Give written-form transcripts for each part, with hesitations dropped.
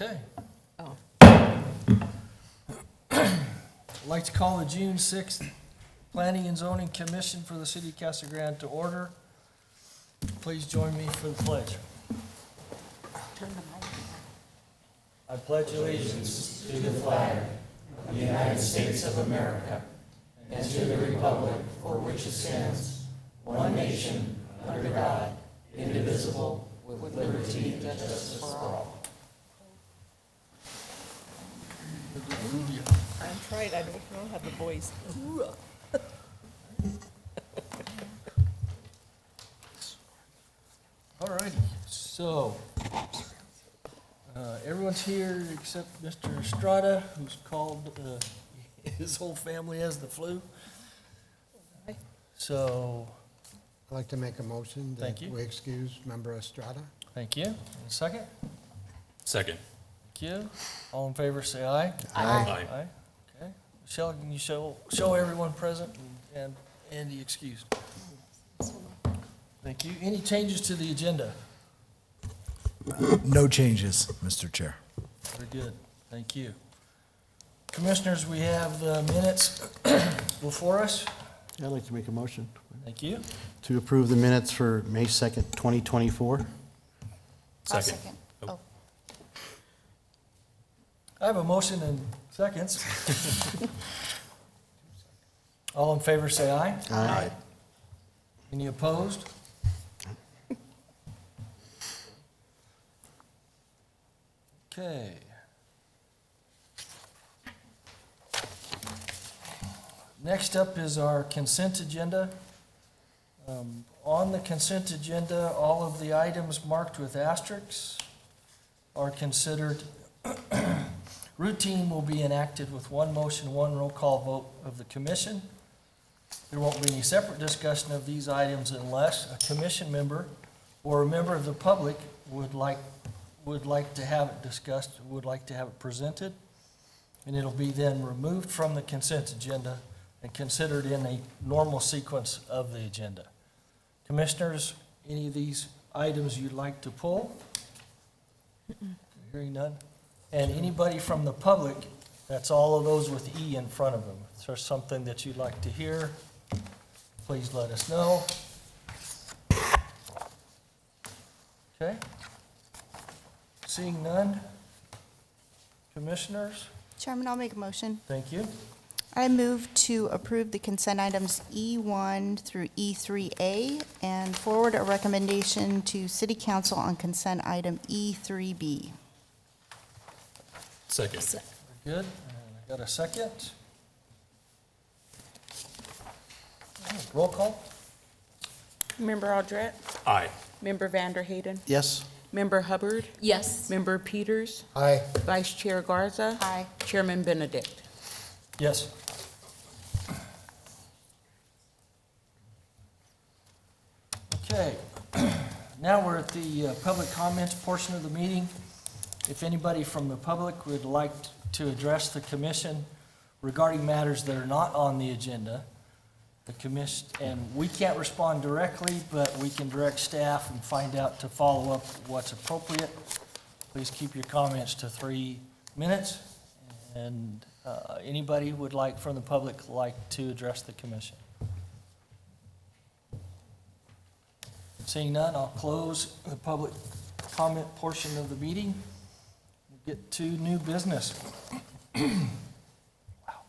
Okay. Oh. I'd like to call the June 6th Planning and Zoning Commission for the City of Casa Grande to order. Please join me for the pledge. Turn the mic. I pledge allegiance to the flag of the United States of America and to the republic for which it stands, one nation, under God, indivisible, with liberty and justice for all. I'm trying, I don't know how the voice. All righty, so everyone's here except Mr. Estrada, who's called, his whole family has the flu. So, I'd like to make a motion Thank that you. we excuse Member Estrada. thank you. And a second? Second. Thank you. All in favor, say aye. Aye. Aye. Okay. Michelle, can you show everyone present and Andy excused? Thank you. Any changes to the agenda? No changes, Mr. Chair. Very good. Thank you. Commissioners, we have the minutes before us. I'd like to make a motion Thank you. to approve the minutes for May 2nd, 2024. Second. Oh, I have a motion and seconds. All in favor, say aye. Aye. Any opposed? Okay. Next up is our consent agenda. On the consent agenda, all of the items marked with asterisks are considered routine, will be enacted with one motion, one roll call vote of the commission. There won't be any separate discussion of these items unless a commission member or a member of the public would like to have it discussed, would like to have it presented, and it'll be then removed from the consent agenda and considered in a normal sequence of the agenda. Commissioners, any of these items you'd like to pull? Hearing none. And anybody from the public, that's all of those with E in front of them. If there's something that you'd like to hear, please let us know. Okay? Seeing none. Commissioners, Chairman, I'll make a motion. thank you. I move to approve the consent items E1 through E3A and forward a recommendation to City Council on consent item E3B. Second. Very good. And I got a second. Roll call? Member Aldrete, Aye. Member Vanderhayden, Yes? Member Hubbard, yes. Member Peters, Aye. Vice Chair Garza, Aye. Chairman Benedict. Yes. Okay, now we're at the public comments portion of the meeting. If anybody from the public would like to address the commission regarding matters that are not on the agenda, the commission, and we can't respond directly, but we can direct staff and find out to follow up what's appropriate. Please keep your comments to 3 minutes. And anybody would like, from the public, like to address the commission? Seeing none, I'll close the public comment portion of the meeting. We'll get to new business. Wow.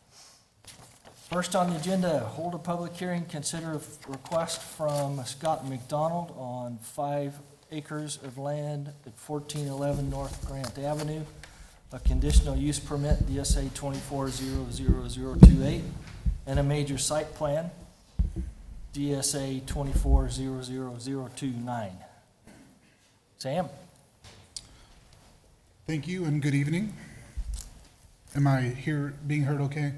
First on the agenda, hold a public hearing, consider a request from Scott McDonald on 5 acres of land at 1411 North Grant Avenue, a conditional use permit, DSA 24-00028, and a major site plan, DSA 24-00029. Sam? Thank you and good evening. Am I being heard okay?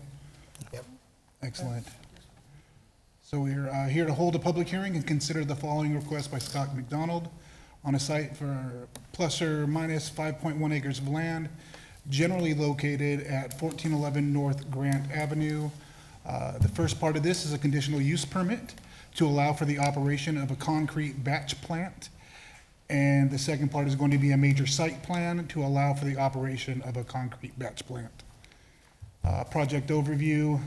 Yep. Excellent. So we're here to hold a public hearing and consider the following request by Scott McDonald on a site for plus or minus 5.1 acres of land, generally located at 1411 North Grant Avenue. The first part of this is a conditional use permit to allow for the operation of a concrete batch plant And the second part is going to be a major site plan to allow for the operation of a concrete batch plant. Project overview,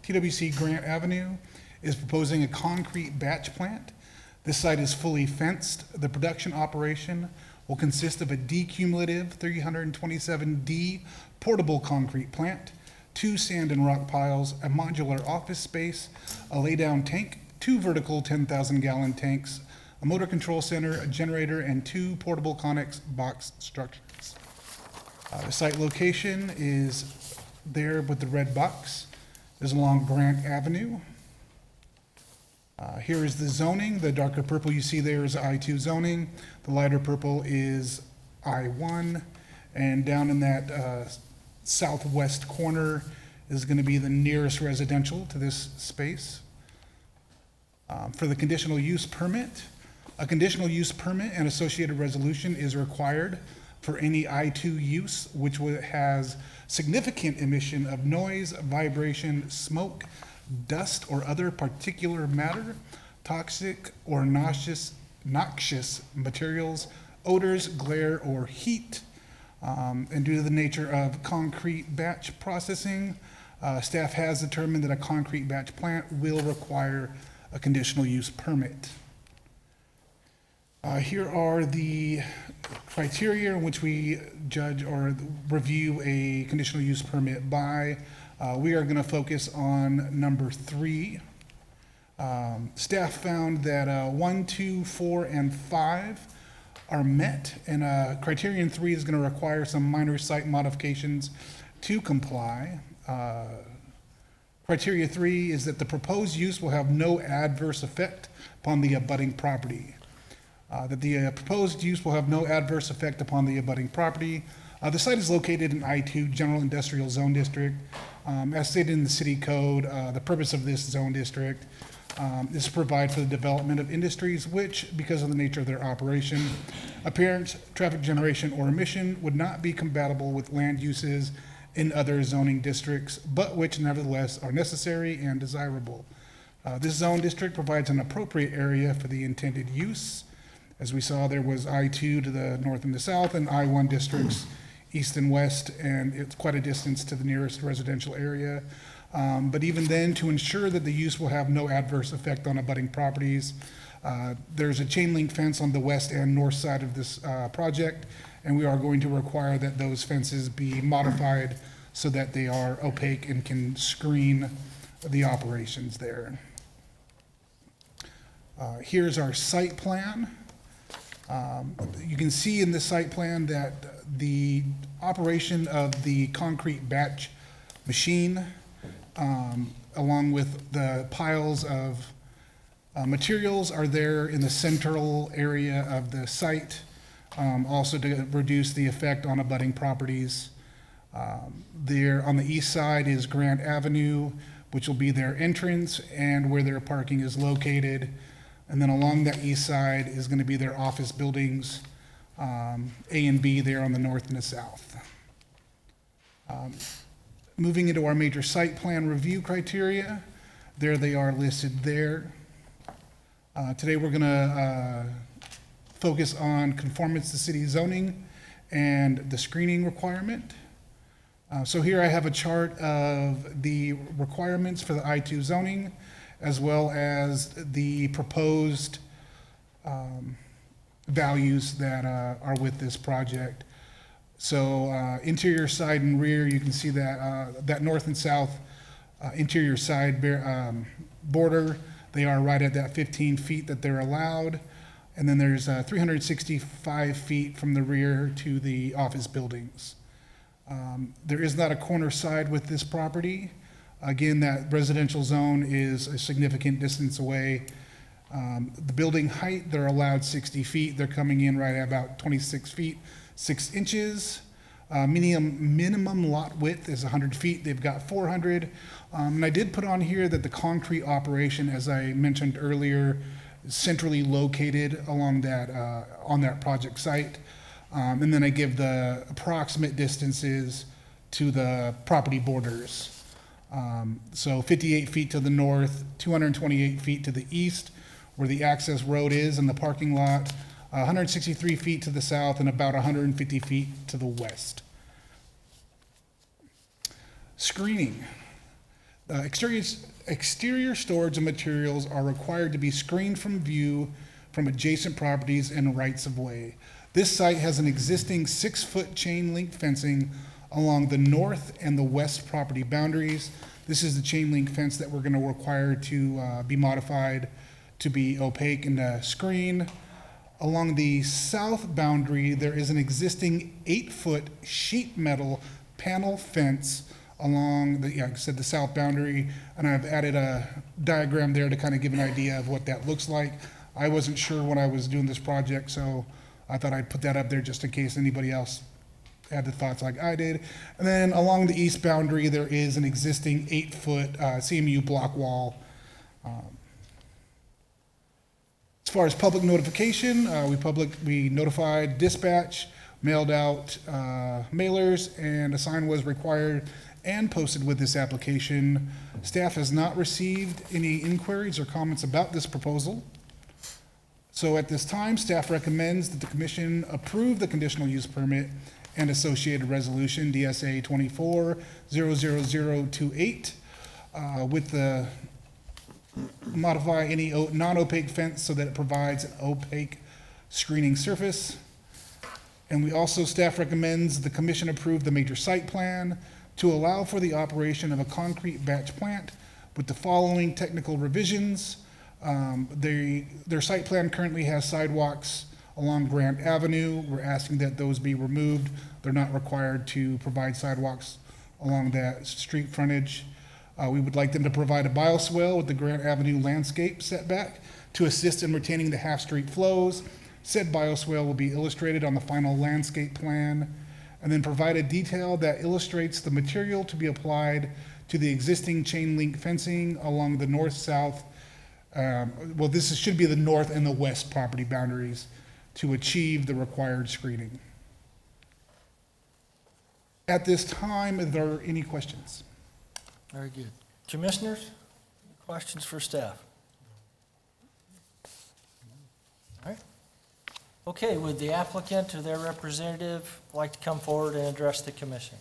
TWC Grant Avenue is proposing a concrete batch plant. This site is fully fenced. The production operation will consist of a decumulative 327D portable concrete plant, 2 sand and rock piles, a modular office space, a laydown tank, 2 vertical 10,000-gallon tanks, a motor control center, a generator, and 2 portable Connex box structures. The site location is there with the red box. It is along Grant Avenue. Here is the zoning. The darker purple you see there is I-2 zoning. The lighter purple is I-1. And down in that southwest corner is going to be the nearest residential to this space. For the conditional use permit, a conditional use permit and associated resolution is required for any I-2 use which has significant emission of noise, vibration, smoke, dust, or other particular matter, toxic or noxious materials, odors, glare, or heat. And due to the nature of concrete batch processing, staff has determined that a concrete batch plant will require a conditional use permit. Here are the criteria in which we judge or review a conditional use permit by. We are going to focus on number 3. Staff found that 1, 2, 4, and 5 are met, and criterion 3 is going to require some minor site modifications to comply. Criteria 3 is that the proposed use will have no adverse effect upon the abutting property. That the proposed use will have no adverse effect upon the abutting property. The site is located in I-2 General Industrial Zone District. As stated in the city code, the purpose of this zone district is to provide for the development of industries which, because of the nature of their operation, appearance, traffic generation, or emission, would not be compatible with land uses in other zoning districts, but which nevertheless are necessary and desirable. This zone district provides an appropriate area for the intended use. As we saw, there was I-2 to the north and the south, and I-1 districts east and west, and it's quite a distance to the nearest residential area. But even then, to ensure that the use will have no adverse effect on abutting properties, there's a chain link fence on the west and north side of this project, and we are going to require that those fences be modified so that they are opaque and can screen the operations there. Here's our site plan. You can see in the site plan that the operation of the concrete batch machine, along with the piles of materials, are there in the central area of the site, also to reduce the effect on abutting properties. There on the east side is Grant Avenue, which will be their entrance and where their parking is located. And then along that east side is going to be their office buildings, A and B there on the north and the south. Moving into our major site plan review criteria, there they are listed there. Today we're going to focus on conformance to city zoning and the screening requirement. So here I have a chart of the requirements for the I-2 zoning, as well as the proposed values that are with this project. So interior side and rear, you can see that that north and south interior side border, they are right at that 15 feet that they're allowed. And then there's 365 feet from the rear to the office buildings. There is not a corner side with this property. Again, that residential zone is a significant distance away. The building height, they're allowed 60 feet. They're coming in right at about 26 feet, 6 inches. Minimum lot width is 100 feet. They've got 400. And I did put on here that the concrete operation, as I mentioned earlier, is centrally located along that, on that project site. And then I give the approximate distances to the property borders. So 58 feet to the north, 228 feet to the east, where the access road is in the parking lot, 163 feet to the south and about 150 feet to the west. Screening. Exterior storage of materials are required to be screened from view from adjacent properties and rights of way. This site has an existing 6-foot chain link fencing along the north and the west property boundaries. This is the chain link fence that we're going to require to be modified to be opaque and screen. Along the south boundary, there is an existing 8-foot sheet metal panel fence along the, like I said, the south boundary, and I've added a diagram there to kind of give an idea of what that looks like. I wasn't sure when I was doing this project, so I thought I'd put that up there just in case anybody else had the thoughts like I did. And then along the east boundary, there is an existing 8-foot CMU block wall. As far as public notification, we notified dispatch, mailed out mailers, and a sign was required and posted with this application. Staff has not received any inquiries or comments about this proposal. So at this time, staff recommends that the commission approve the conditional use permit and associated resolution, DSA 24-00028, with the modify any non-opaque fence so that it provides an opaque screening surface. And we also, staff recommends the commission approve the major site plan to allow for the operation of a concrete batch plant with the following technical revisions. Their site plan currently has sidewalks along Grande Avenue. We're asking that those be removed. They're not required to provide sidewalks along that street frontage. We would like them to provide a bioswale with the Grande Avenue landscape setback to assist in retaining the half-street flows. Said bioswale will be illustrated on the final landscape plan, and then provide a detail that illustrates the material to be applied to the existing chain link fencing along the north-south, well, this should be the north and the west property boundaries to achieve the required screening. At this time, are there any questions? Very good. Commissioners, any questions for staff? All right. Okay, would the applicant or their representative like to come forward and address the commission?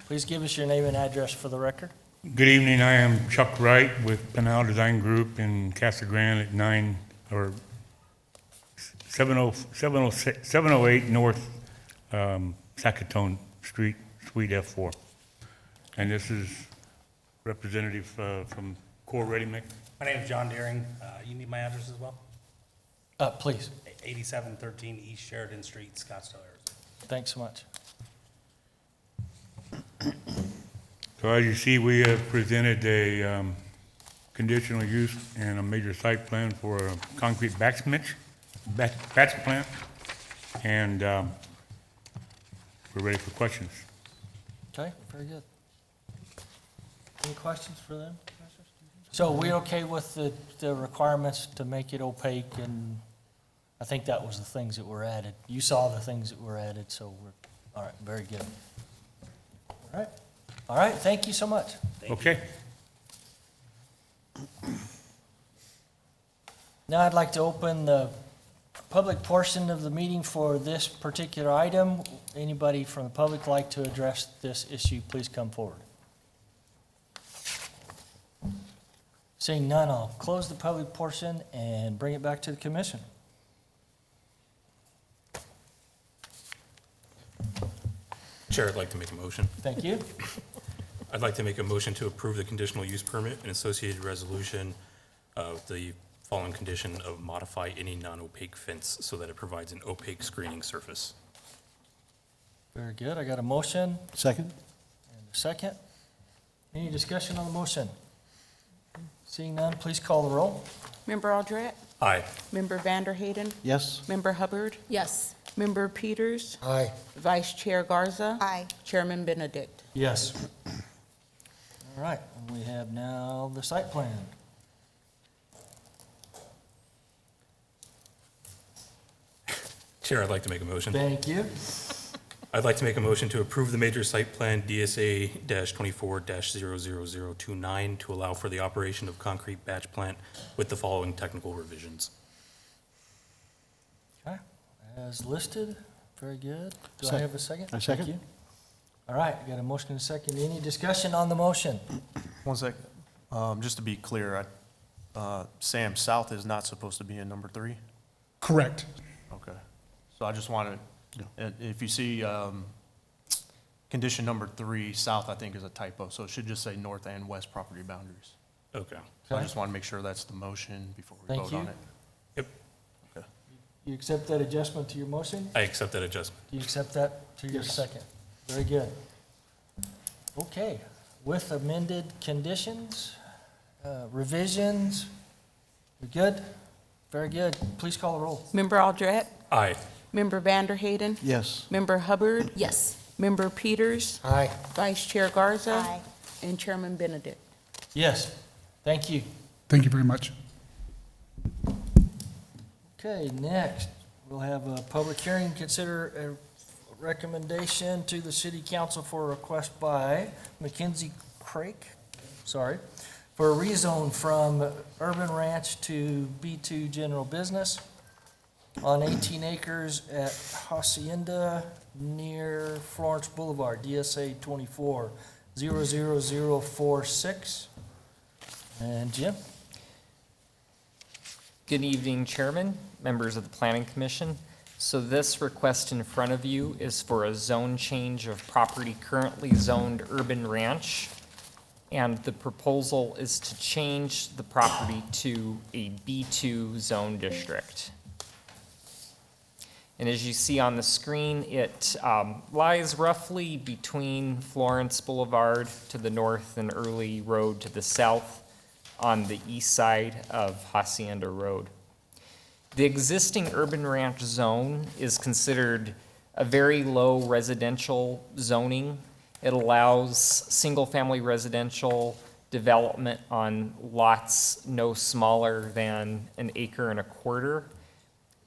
Please give us your name and address for the record. Good evening, I am Chuck Wright with Pinal Design Group in Casa Grande at 708 North Sackatone Street, Suite F4. And this is representative from Core Ready Mix. My name is John Deering. You need my address as well? Please. 8713 East Sheridan Street, Scottsdale, Arizona. Thanks so much. So as you see, we have presented a conditional use and a major site plan for a concrete batch plant, and we're ready for questions. Okay, very good. Any questions for them? So we okay with the requirements to make it opaque, and I think that was the things that were added. You saw the things that were added, so we're, all right, very good. All right, all right, thank you so much. Okay. Now I'd like to open the public portion of the meeting for this particular item. Anybody from the public like to address this issue, please come forward. Seeing none, I'll close the public portion and bring it back to the commission. Chair, I'd like to make a motion. Thank you. I'd like to make a motion to approve the conditional use permit and associated resolution of the following condition of modify any non-opaque fence so that it provides an opaque screening surface. Very good. I got a motion Second? and a second. Any discussion on the motion? Seeing none, please call the roll. Member Aldrete? Aye. Member Vanderhayden? Yes? Member Hubbard? Yes. Member Peters? Aye. Vice Chair Garza? Aye. Chairman Benedict? Yes. All right, and we have now the site plan. Chair, I'd like to make a motion. Thank you. I'd like to make a motion to approve the major site plan DSA-24-00029 to allow for the operation of concrete batch plant with the following technical revisions. Okay, as listed, very good. Do I Sec- have a second? I second. Thank you. All right, got a motion and a second. Any discussion on the motion? One sec. Just to be clear, Sam, south is not supposed to be in number 3? Correct. Okay. So I just wanted, if you see condition number 3, south, I think is a typo, so it should just say north and west property boundaries. Okay. So I Okay. just want to make sure that's the motion before we Thank vote you. on it. Yep, Okay. You accept that adjustment to your motion? I accept that adjustment. Do you accept that to your second? Very good. Okay, with amended conditions, revisions, we good? Very good. Please call the roll. Member Aldret? Aye. Member Vanderhayden? Yes. Member Hubbard? Yes. Member Peters? Aye. Vice Chair Garza? Aye. And Chairman Benedict. Yes, thank you. Thank you very much. Okay, next, we'll have a public hearing, consider a recommendation to the city council for a request by Mackenzie Craig, for a rezone from urban ranch to B2 general business on 18 acres at Hacienda near Florence Boulevard, DSA 24-00046. And Jim? Good evening, Chairman, members of the Planning Commission. So this request in front of you is for a zone change of property currently zoned urban ranch. And the proposal is to change the property to a B2 zone district. And as you see on the screen, it lies roughly between Florence Boulevard to the north and Early Road to the south on the east side of Hacienda Road. The existing urban ranch zone is considered a very low residential zoning. It allows single-family residential development on lots no smaller than 1.25 acres.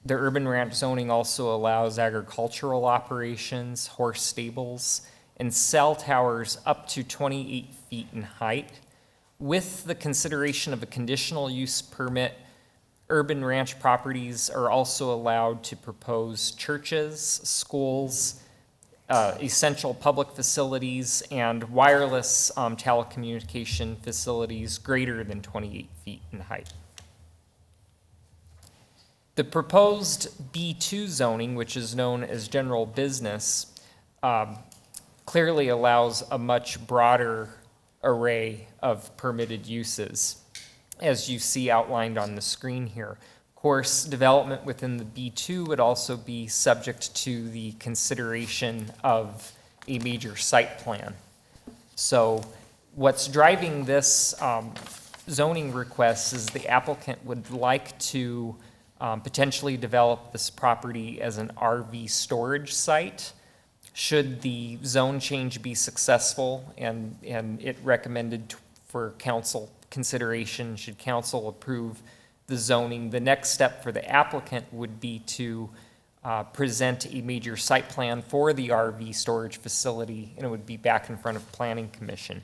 The urban ranch zoning also allows agricultural operations, horse stables, and cell towers up to 28 feet in height. With the consideration of a conditional use permit, urban ranch properties are also allowed to propose churches, schools, essential public facilities, and wireless telecommunication facilities greater than 28 feet in height. The proposed B2 zoning, which is known as general business, clearly allows a much broader array of permitted uses, as you see outlined on the screen here. Of course, development within the B2 would also be subject to the consideration of a major site plan. So what's driving this zoning request is the applicant would like to potentially develop this property as an RV storage site. Should the zone change be successful and it recommended for council consideration, should council approve the zoning, the next step for the applicant would be to present a major site plan for the RV storage facility, and it would be back in front of Planning Commission.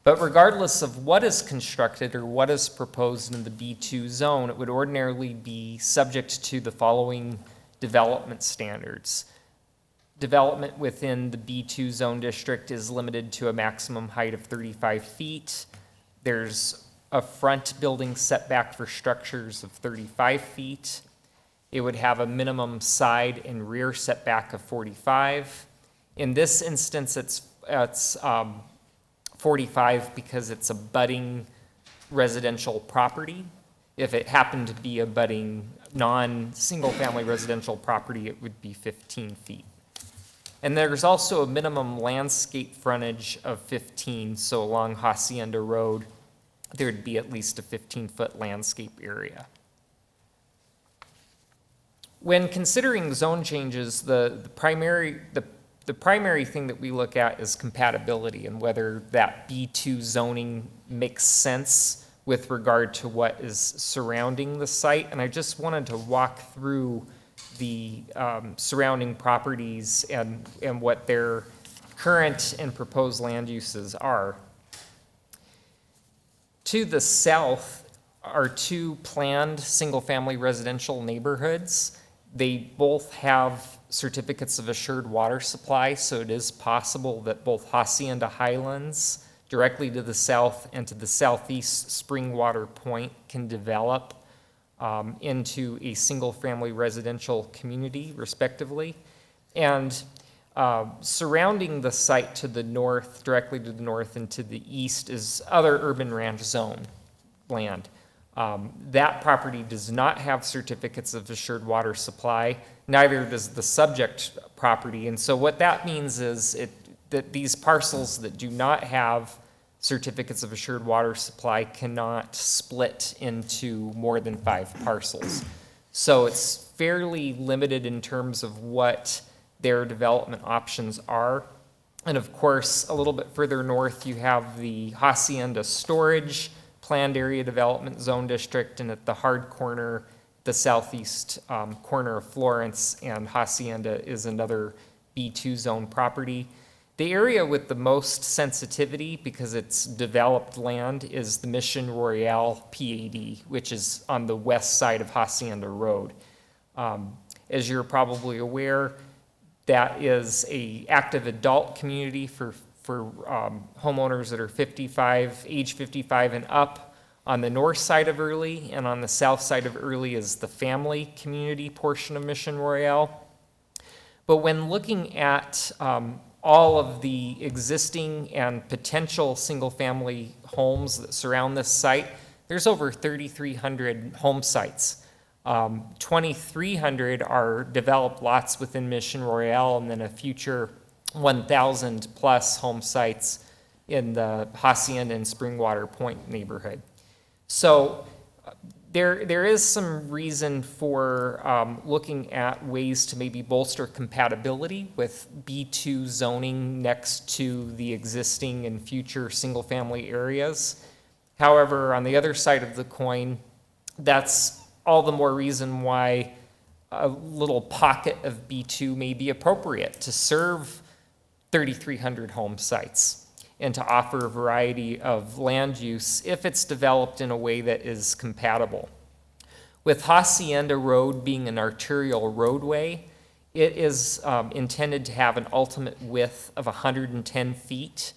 But regardless of what is constructed or what is proposed in the B2 zone, it would ordinarily be subject to the following development standards. Development within the B2 zone district is limited to a maximum height of 35 feet. There's a front building setback for structures of 35 feet. It would have a minimum side and rear setback of 45. In this instance, it's 45 because it's a budding residential property. If it happened to be a budding non-single-family residential property, it would be 15 feet. And there's also a minimum landscape frontage of 15, so along Hacienda Road, there'd be at least a 15-foot landscape area. When considering zone changes, the primary thing that we look at is compatibility and whether that B2 zoning makes sense with regard to what is surrounding the site. And I just wanted to walk through the surrounding properties and what their current and proposed land uses are. To the south are two planned single-family residential neighborhoods. They both have certificates of assured water supply, so it is possible that both Hacienda Highlands, directly to the south, and to the southeast, Springwater Point, can develop into a single-family residential community, respectively. And surrounding the site to the north, directly to the north and to the east, is other urban ranch zone land. That property does not have certificates of assured water supply, neither does the subject property. And so what that means is that these parcels that do not have certificates of assured water supply cannot split into more than 5 parcels. So it's fairly limited in terms of what their development options are. And of course, a little bit further north, you have the Hacienda Storage Planned Area Development Zone District, and at the hard corner, the southeast corner of Florence and Hacienda is another B2 zone property. The area with the most sensitivity, because it's developed land, is the Mission Royale PAD, which is on the west side of Hacienda Road. As you're probably aware, that is a active adult community for homeowners that are age 55 and up on the north side of Early, and on the south side of Early is the family community portion of Mission Royale. But when looking at all of the existing and potential single-family homes that surround this site, there's over 3,300 home sites. 2,300 are developed lots within Mission Royale, and then a future 1,000 plus home sites in the Hacienda and Springwater Point neighborhood. So there is some reason for looking at ways to maybe bolster compatibility with B2 zoning next to the existing and future single-family areas. However, on the other side of the coin, that's all the more reason why a little pocket of B2 may be appropriate to serve 3,300 home sites and to offer a variety of land use if it's developed in a way that is compatible. With Hacienda Road being an arterial roadway, it is intended to have an ultimate width of 110 feet.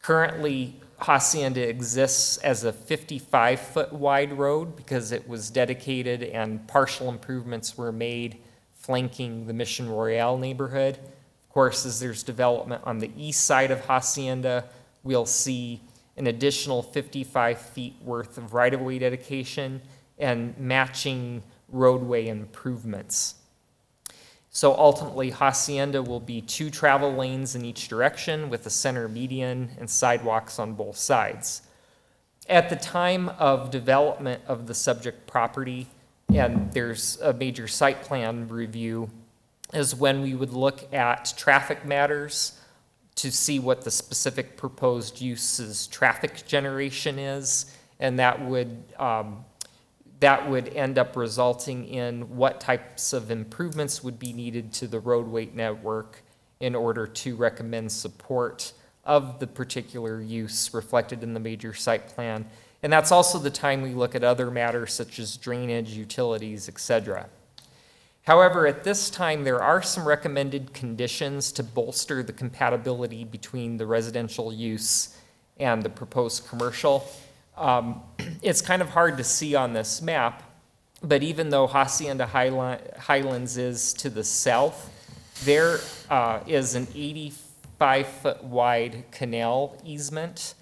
Currently, Hacienda exists as a 55-foot wide road because it was dedicated and partial improvements were made flanking the Mission Royale neighborhood. Of course, as there's development on the east side of Hacienda, we'll see an additional 55 feet worth of right-of-way dedication and matching roadway improvements. So ultimately, Hacienda will be 2 travel lanes in each direction with a center median and sidewalks on both sides. At the time of development of the subject property, and there's a major site plan review, is when we would look at traffic matters to see what the specific proposed use's traffic generation is, and that would end up resulting in what types of improvements would be needed to the roadway network in order to recommend support of the particular use reflected in the major site plan. And that's also the time we look at other matters such as drainage, utilities, etc. However, at this time, there are some recommended conditions to bolster the compatibility between the residential use and the proposed commercial. It's kind of hard to see on this map, but even though Hacienda Highlands is to the south, there is an 85-foot wide canal easement.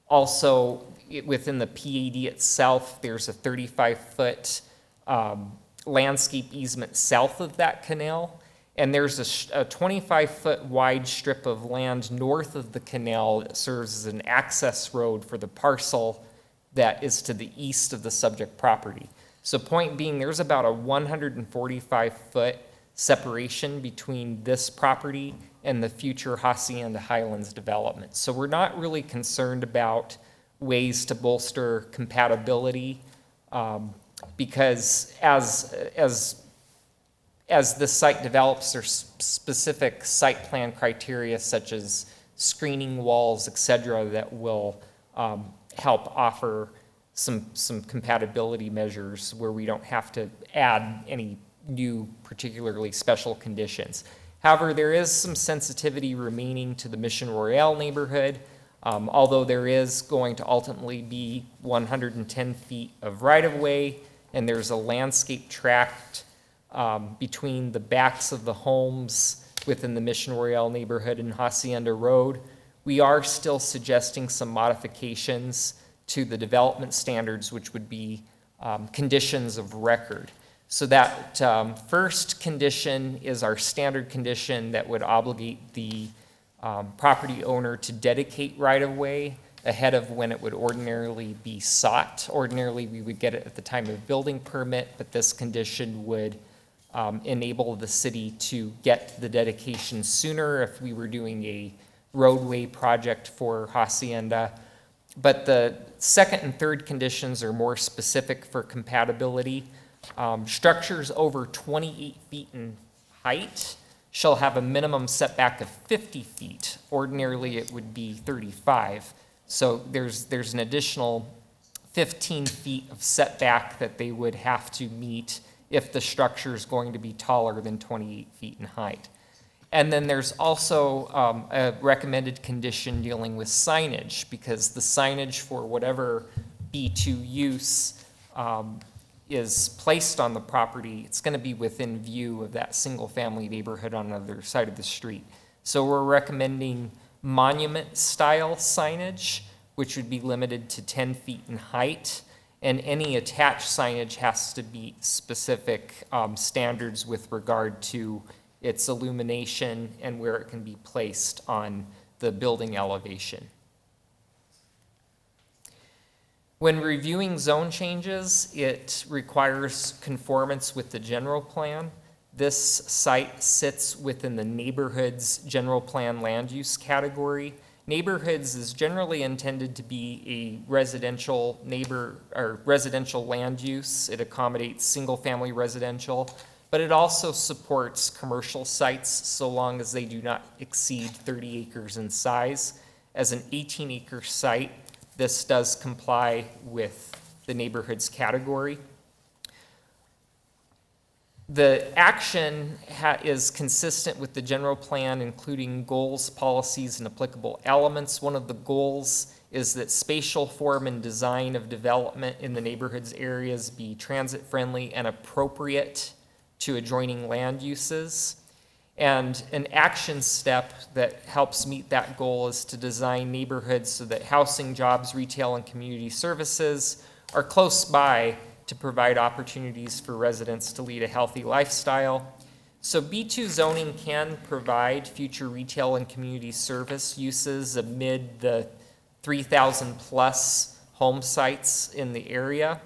Also, within the PAD itself, there's a 35-foot landscape easement south of that canal, and there's a 25-foot wide strip of land north of the canal that serves as an access road for the parcel that is to the east of the subject property. So point being, there's about a 145-foot separation between this property and the future Hacienda Highlands development. So we're not really concerned about ways to bolster compatibility because as as this site develops, there's specific site plan criteria such as screening walls, et cetera, that will help offer some compatibility measures where we don't have to add any new particularly special conditions. However, there is some sensitivity remaining to the Mission Royale neighborhood, although there is going to ultimately be 110 feet of right-of-way, and there's a landscape tract between the backs of the homes within the Mission Royale neighborhood and Hacienda Road. We are still suggesting some modifications to the development standards, which would be conditions of record. So that first condition is our standard condition that would obligate the property owner to dedicate right-of-way ahead of when it would ordinarily be sought. Ordinarily, we would get it at the time of building permit, but this condition would enable the city to get the dedication sooner if we were doing a roadway project for Hacienda. But the second and third conditions are more specific for compatibility. Structures over 28 feet in height shall have a minimum setback of 50 feet. Ordinarily, it would be 35. So there's an additional 15 feet of setback that they would have to meet if the structure is going to be taller than 28 feet in height. And then there's also a recommended condition dealing with signage, because the signage for whatever B2 use is placed on the property, it's going to be within view of that single-family neighborhood on the other side of the street. So we're recommending monument-style signage, which would be limited to 10 feet in height, and any attached signage has to meet specific standards with regard to its illumination and where it can be placed on the building elevation. When reviewing zone changes, it requires conformance with the general plan. This site sits within the neighborhoods general plan land use category. Neighborhoods is generally intended to be a residential residential land use. It accommodates single-family residential, but it also supports commercial sites so long as they do not exceed 30 acres in size. As an 18-acre site, this does comply with the neighborhoods category. The action is consistent with the general plan, including goals, policies, and applicable elements. One of the goals is that spatial form and design of development in the neighborhoods areas be transit-friendly and appropriate to adjoining land uses. And an action step that helps meet that goal is to design neighborhoods so that housing, jobs, retail, and community services are close by to provide opportunities for residents to lead a healthy lifestyle. So B2 zoning can provide future retail and community service uses amid the 3,000 plus home sites in the area.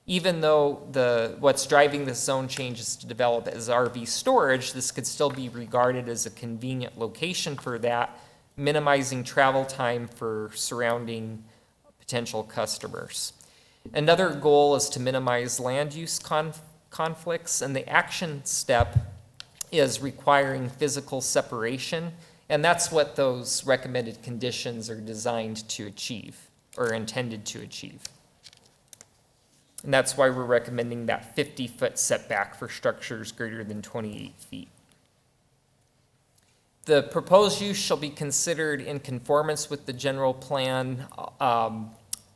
Even though what's driving this zone change is to develop as RV storage, this could still be regarded as a convenient location for that, minimizing travel time for surrounding potential customers. Another goal is to minimize land use conflicts, and the action step is requiring physical separation, and that's what those recommended conditions are designed to achieve, or intended to achieve. And that's why we're recommending that 50-foot setback for structures greater than 28 feet. The proposed use shall be considered in conformance with the general plan,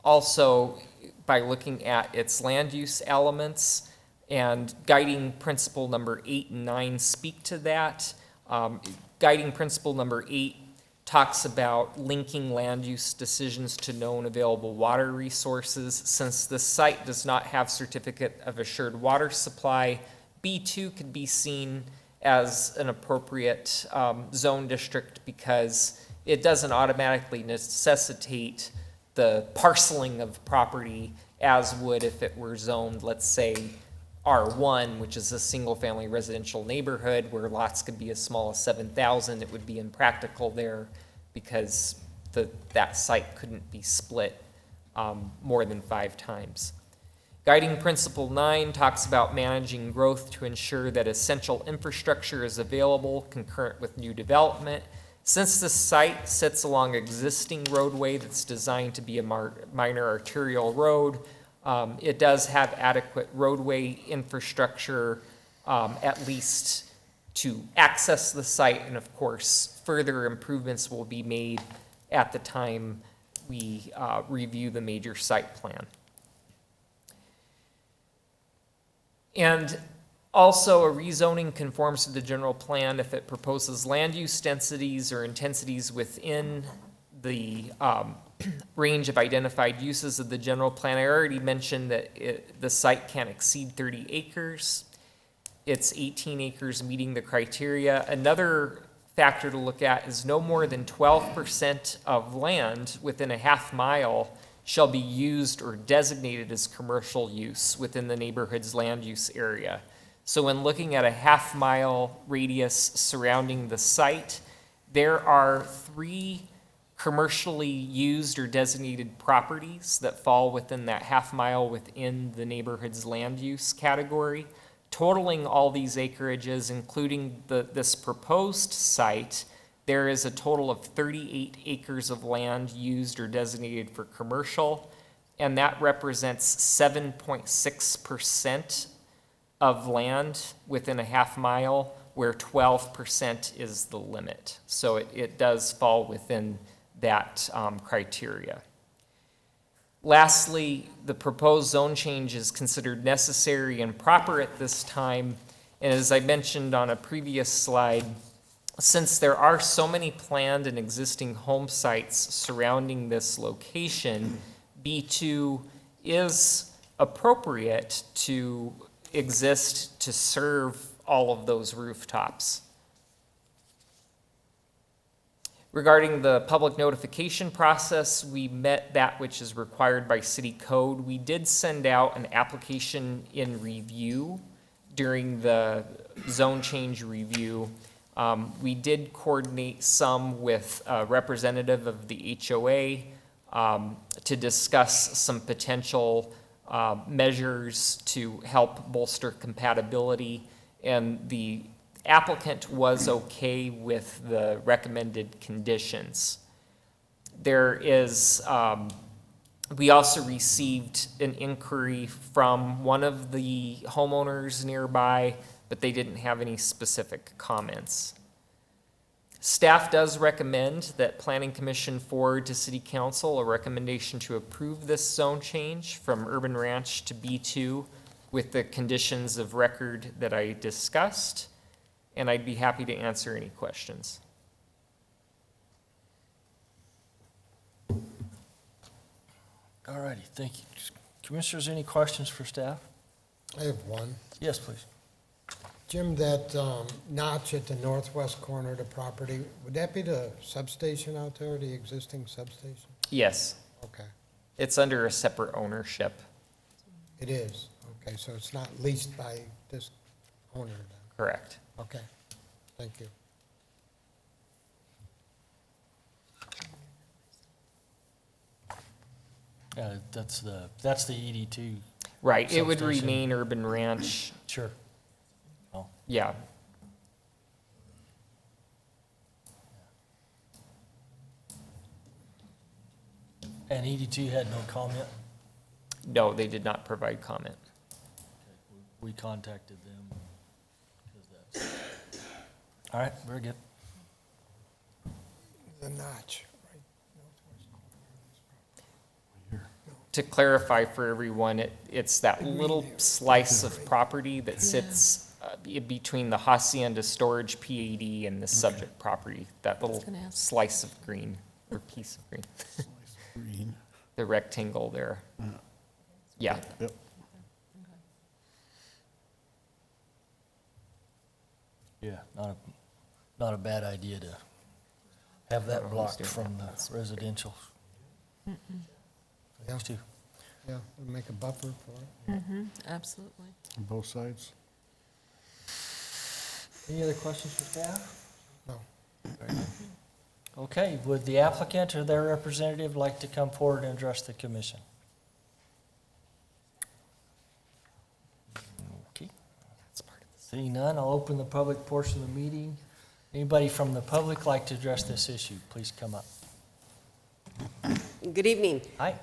also by looking at its land use elements, and guiding principle number 8 and 9 speak to that. Guiding principle number 8 talks about linking land use decisions to known available water resources. Since the site does not have certificate of assured water supply, B2 could be seen as an appropriate zone district because it doesn't automatically necessitate the parceling of property as would if it were zoned, let's say, R1, which is a single-family residential neighborhood where lots could be as small as 7,000. It would be impractical there because that site couldn't be split more than 5 times. Guiding Principle 9 talks about managing growth to ensure that essential infrastructure is available concurrent with new development. Since the site sits along existing roadway that's designed to be a minor arterial road, it does have adequate roadway infrastructure, at least to access the site, and of course, further improvements will be made at the time we review the major site plan. And also, a rezoning conforms to the general plan if it proposes land use densities or intensities within the range of identified uses of the general plan. I already mentioned that the site can't exceed 30 acres. It's 18 acres meeting the criteria. Another factor to look at is no more than 12% of land within a half mile shall be used or designated as commercial use within the neighborhood's land use area. So when looking at a half-mile radius surrounding the site, there are 3 commercially used or designated properties that fall within that half mile within the neighborhood's land use category. Totaling all these acreages, including this proposed site, there is a total of 38 acres of land used or designated for commercial, and that represents 7.6% of land within a half mile, where 12% is the limit. So it does fall within that criteria. Lastly, the proposed zone change is considered necessary and proper at this time. And as I mentioned on a previous slide, since there are so many planned and existing home sites surrounding this location, B2 is appropriate to exist to serve all of those rooftops. Regarding the public notification process, we met that which is required by city code. We did send out an application in review during the zone change review. We did coordinate some with a representative of the HOA to discuss some potential measures to help bolster compatibility, and the applicant was okay with the recommended conditions. There is, we also received an inquiry from one of the homeowners nearby, but they didn't have any specific comments. Staff does recommend that Planning Commission forward to City Council a recommendation to approve this zone change from Urban Ranch to B2 with the conditions of record that I discussed, and I'd be happy to answer any questions. All righty, thank you. Commissioners, any questions for staff? I have one. Yes, please. Jim, that notch at the northwest corner of the property, would that be the substation out there, the existing substation? Yes, Okay, it's under a separate ownership. it is. Okay, so it's not leased by this owner then? Correct. Okay, thank you. That's the ED2. Right, it would Substation. remain Urban Ranch, Sure. Oh, yeah. and ED2 had no comment? No, they did not provide comment. We contacted them. 'Cause that's- All right, very good. The notch, right? To clarify for everyone, it's that little slice of property that sits in between the Hacienda Storage PAD and the subject property, that little gonna ask. slice of green, or piece of green. The rectangle there. Yeah, Yeah, not a bad idea to have that blocked from the residential. Yeah, Thanks, too. yeah, we'll make a buffer for it. Absolutely. On both sides? Any other questions for staff? No. Okay, would the applicant or their representative like to come forward and address the commission? Seeing none, I'll open the public portion of the meeting. Anybody from the public like to address this issue, please come up. Good evening. Hi,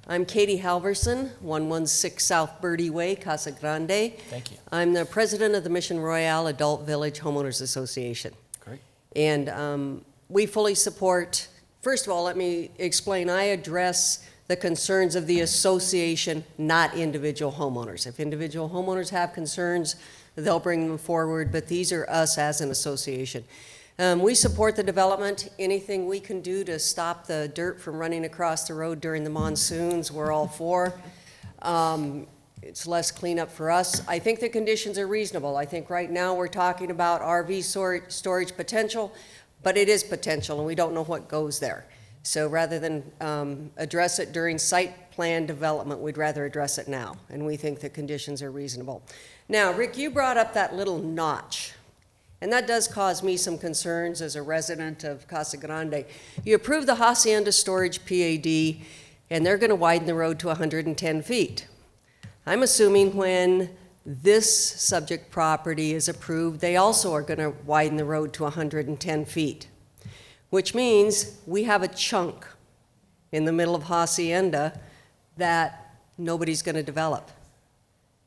I'm Katie Halverson, 116 South Birdie Way, Casa Grande. thank you. I'm the president of the Mission Royale Adult Village Homeowners Association. Great. And we fully support, first of all, let me explain, I address the concerns of the association, not individual homeowners. If individual homeowners have concerns, they'll bring them forward, but these are us as an association. We support the development. Anything we can do to stop the dirt from running across the road during the monsoons, we're all for. It's less cleanup for us. I think the conditions are reasonable. I think right now we're talking about RV storage potential, but it is potential, and we don't know what goes there. So rather than address it during site plan development, we'd rather address it now, and we think the conditions are reasonable. Now, Rick, you brought up that little notch. And that does cause me some concerns as a resident of Casa Grande. You approved the Hacienda Storage PAD, and they're going to widen the road to 110 feet. I'm assuming when this subject property is approved, they also are going to widen the road to 110 feet, which means we have a chunk in the middle of Hacienda that nobody's going to develop.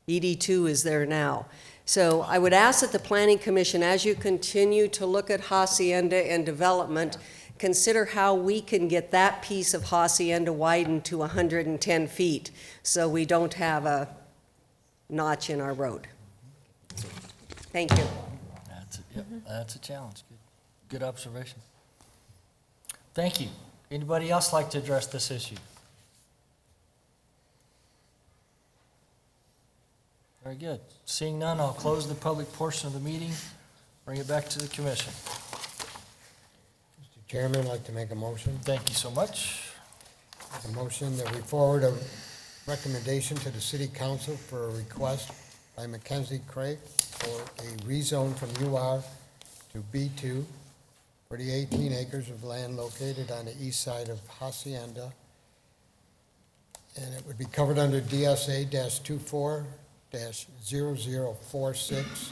ED2 is there now. So I would ask that the Planning Commission, as you continue to look at Hacienda and development, consider how we can get that piece of Hacienda widened to 110 feet so we don't have a notch in our road. Thank you. That's a challenge. Good observation. Thank you. Anybody else like to address this issue? Very good. Seeing none, I'll close the public portion of the meeting, bring it back to the commission. Mr. Chairman, I'd like to make a motion. Thank you so much. A motion that we forward a recommendation to the city council for a request by Mackenzie Craig for a rezone from UR to B2 for the 18 acres of land located on the east side of Hacienda. And it would be covered under DSA-24-0046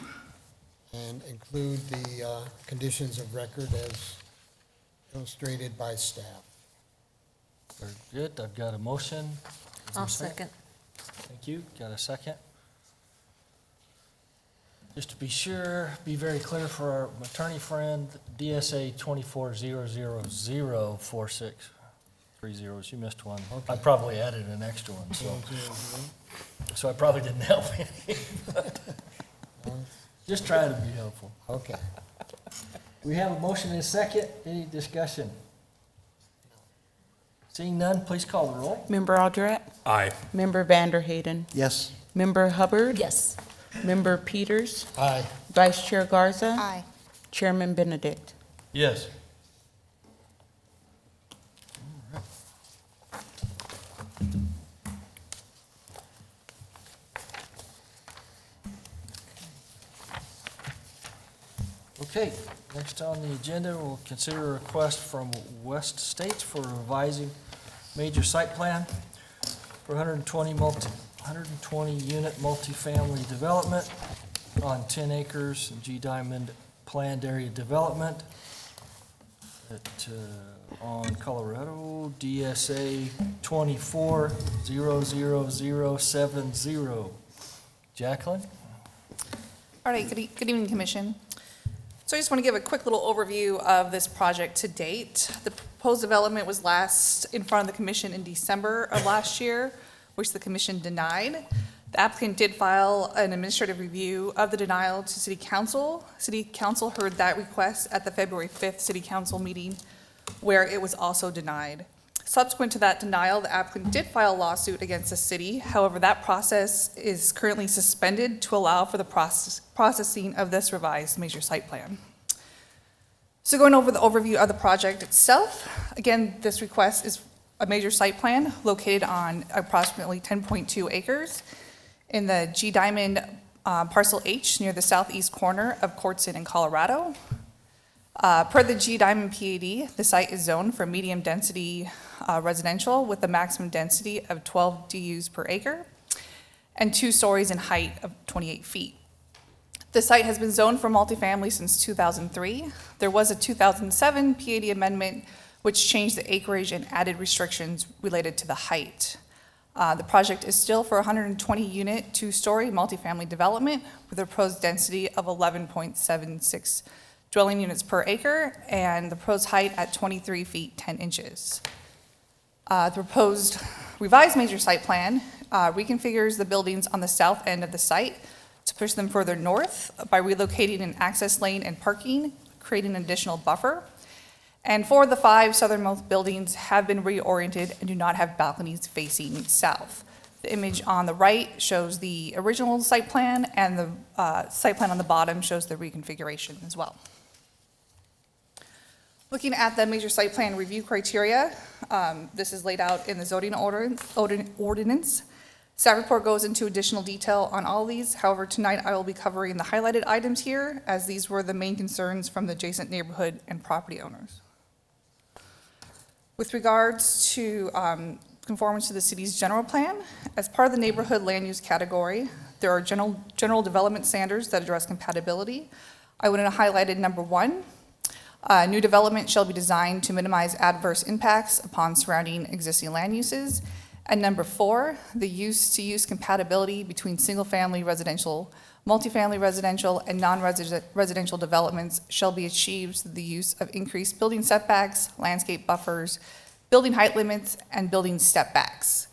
and include the conditions of record as illustrated by staff. Very good. I've got a motion. Is there a I'll second. Thank you. Got a second? Just to be sure, be very clear for our attorney friend, DSA 24-00046. 3 zeros, you missed one. Okay. I probably added an extra one, so I probably didn't help any. Just try to be helpful. Okay. We have a motion and a second. Any discussion? Seeing none, please call the roll. Member Aldred? Aye. Member Vanderhayden? Yes. Member Hubbard? Yes. Member Peters? Aye. Vice Chair Garza? Aye. Chairman Benedict? Yes. Okay, next on the agenda, we'll consider a request from West States for revising major site plan for 120 unit multifamily development on 10 acres in G Diamond planned area development on Colorado DSA 24-00070. Jacqueline? All right, good evening, Commission. So I just want to give a quick little overview of this project to date. The proposed development was last in front of the Commission in December of last year, which the Commission denied. The applicant did file an administrative review of the denial to City Council. City Council heard that request at the February 5th City Council meeting, where it was also denied. Subsequent to that denial, the applicant did file a lawsuit against the city. However, that process is currently suspended to allow for the processing of this revised major site plan. So going over the overview of the project itself, again, this request is a major site plan located on approximately 10.2 acres in the G Diamond Parcel H near the southeast corner of Courtson in Colorado. Per the G Diamond PAD, the site is zoned for medium density residential with a maximum density of 12 DUs per acre and 2 stories in height of 28 feet. The site has been zoned for multifamily since 2003. There was a 2007 PAD amendment which changed the acreage and added restrictions related to the height. The project is still for 120-unit, two-story multifamily development with a proposed density of 11.76 dwelling units per acre and the proposed height at 23 feet 10 inches. The proposed revised major site plan reconfigures the buildings on the south end of the site to push them further north by relocating an access lane and parking, creating an additional buffer. And 4 of the 5 southernmost buildings have been reoriented and do not have balconies facing south. The image on the right shows the original site plan, and the site plan on the bottom shows the reconfiguration as well. Looking at the major site plan review criteria, this is laid out in the zoning ordinance. Staff report goes into additional detail on all these. However, tonight I will be covering the highlighted items here, as these were the main concerns from the adjacent neighborhood and property owners. With regards to conformance to the city's general plan, as part of the neighborhood land use category, there are general development standards that address compatibility. I would have highlighted number 1. New development shall be designed to minimize adverse impacts upon surrounding existing land uses. And number 4, the use-to-use compatibility between single-family residential, multifamily residential, and non-residential developments shall be achieved through the use of increased building setbacks, landscape buffers, building height limits, and building step backs.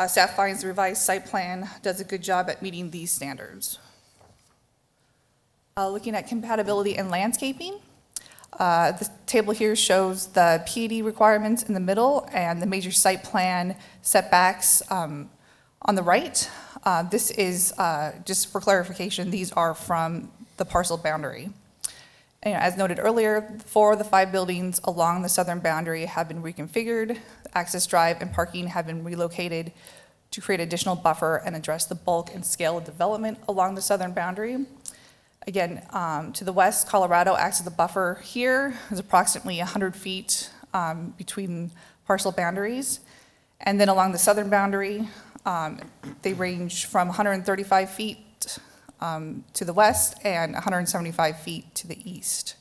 Staff finds the revised site plan does a good job at meeting these standards. Looking at compatibility and landscaping, the table here shows the PAD requirements in the middle and the major site plan setbacks on the right. This is, just for clarification, these are from the parcel boundary. And, as noted earlier, 4 of the 5 buildings along the southern boundary have been reconfigured. Access drive and parking have been relocated to create additional buffer and address the bulk and scale of development along the southern boundary. Again, to the west, Colorado acts as a buffer here. There's approximately 100 feet between parcel boundaries. And then along the southern boundary, they range from 135 feet to the west and 175 feet to the east.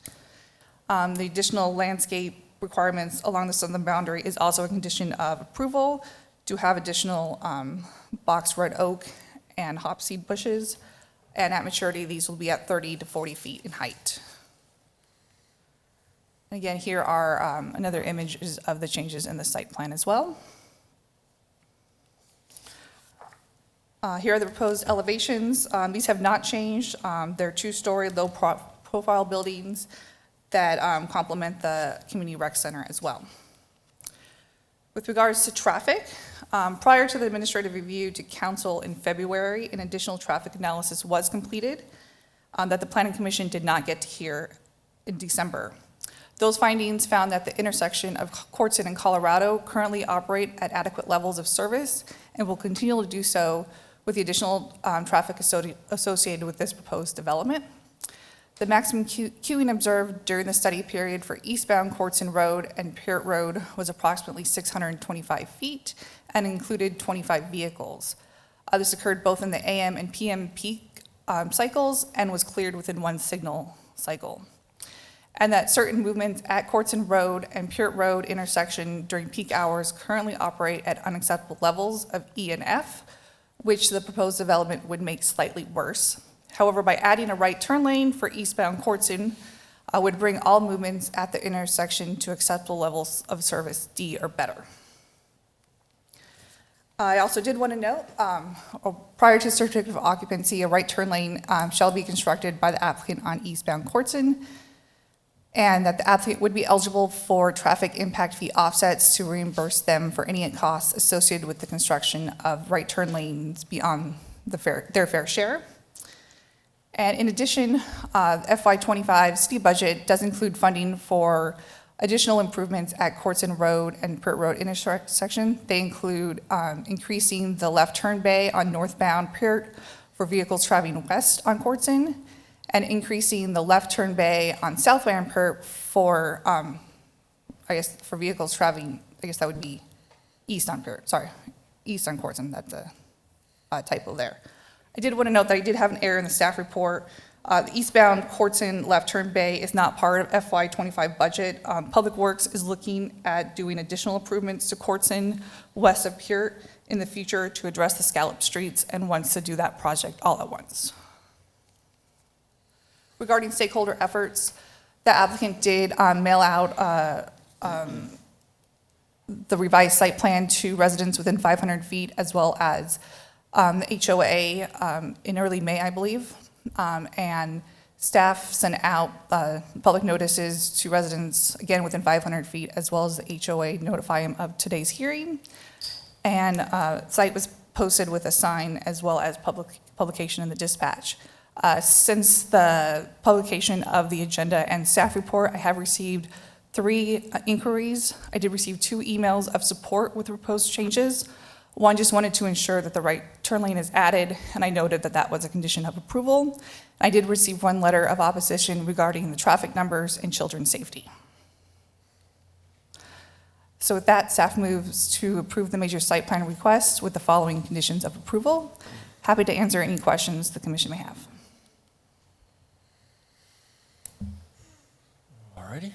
The additional landscape requirements along the southern boundary is also a condition of approval to have additional box red oak and hopseed bushes. And at maturity, these will be at 30 to 40 feet in height. And again, here are another images of the changes in the site plan as well. Here are the proposed elevations. These have not changed. They're 2-story, low-profile buildings that complement the community rec center as well. With regards to traffic, prior to the administrative review to council in February, an additional traffic analysis was completed that the Planning Commission did not get to hear in December. Those findings found that the intersection of Courtson and Colorado currently operate at adequate levels of service and will continue to do so with the additional traffic associated with this proposed development. The maximum queuing observed during the study period for eastbound Courtson Road and Peart Road was approximately 625 feet and included 25 vehicles. This occurred both in the AM and PM peak cycles and was cleared within 1 signal cycle. And that certain movements at Courtson Road and Peart Road intersection during peak hours currently operate at unacceptable levels of E and F, which the proposed development would make slightly worse. However, by adding a right turn lane for eastbound Courtson would bring all movements at the intersection to acceptable levels of service D or better. I also did want to note, prior to certificate of occupancy, a right turn lane shall be constructed by the applicant on eastbound Courtson, and that the applicant would be eligible for traffic impact fee offsets to reimburse them for any costs associated with the construction of right turn lanes beyond their fair share. And in addition, FY25 city budget does include funding for additional improvements at Courtson Road and Peart Road intersection. They include increasing the left turn bay on northbound Peart for vehicles traveling west on Courtson, and increasing the left turn bay on southbound Peart for, for vehicles traveling, that would be east on Peart, east on Courtson, that's a typo there. I did want to note that I did have an error in the staff report. The eastbound Courtson left turn bay is not part of FY '25 budget. Public Works is looking at doing additional improvements to Courtson west of Pure in the future to address the scallop streets and wants to do that project all at once. Regarding stakeholder efforts, the applicant did mail out the revised site plan to residents within 500 feet, as well as the HOA in early May, I believe. And staff sent out public notices to residents, again, within 500 feet, as well as the HOA notify them of today's hearing. And site was posted with a sign as well as publication in the dispatch. Since the publication of the agenda and staff report, I have received 3 inquiries. I did receive 2 emails of support with proposed changes. One just wanted to ensure that the right turn lane is added, and I noted that that was a condition of approval. I did receive 1 letter of opposition regarding the traffic numbers and children's safety. So with that, staff moves to approve the major site plan request with the following conditions of approval. Happy to answer any questions the commission may have. All righty,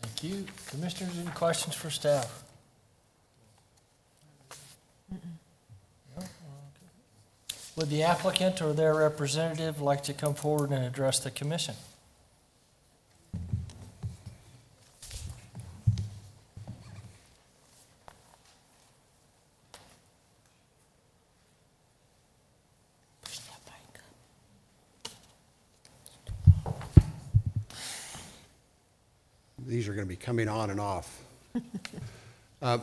thank you. Commissioners, any questions for staff? No? Okay. Would the applicant or their representative like to come forward and address the commission? These are going to be coming on and off.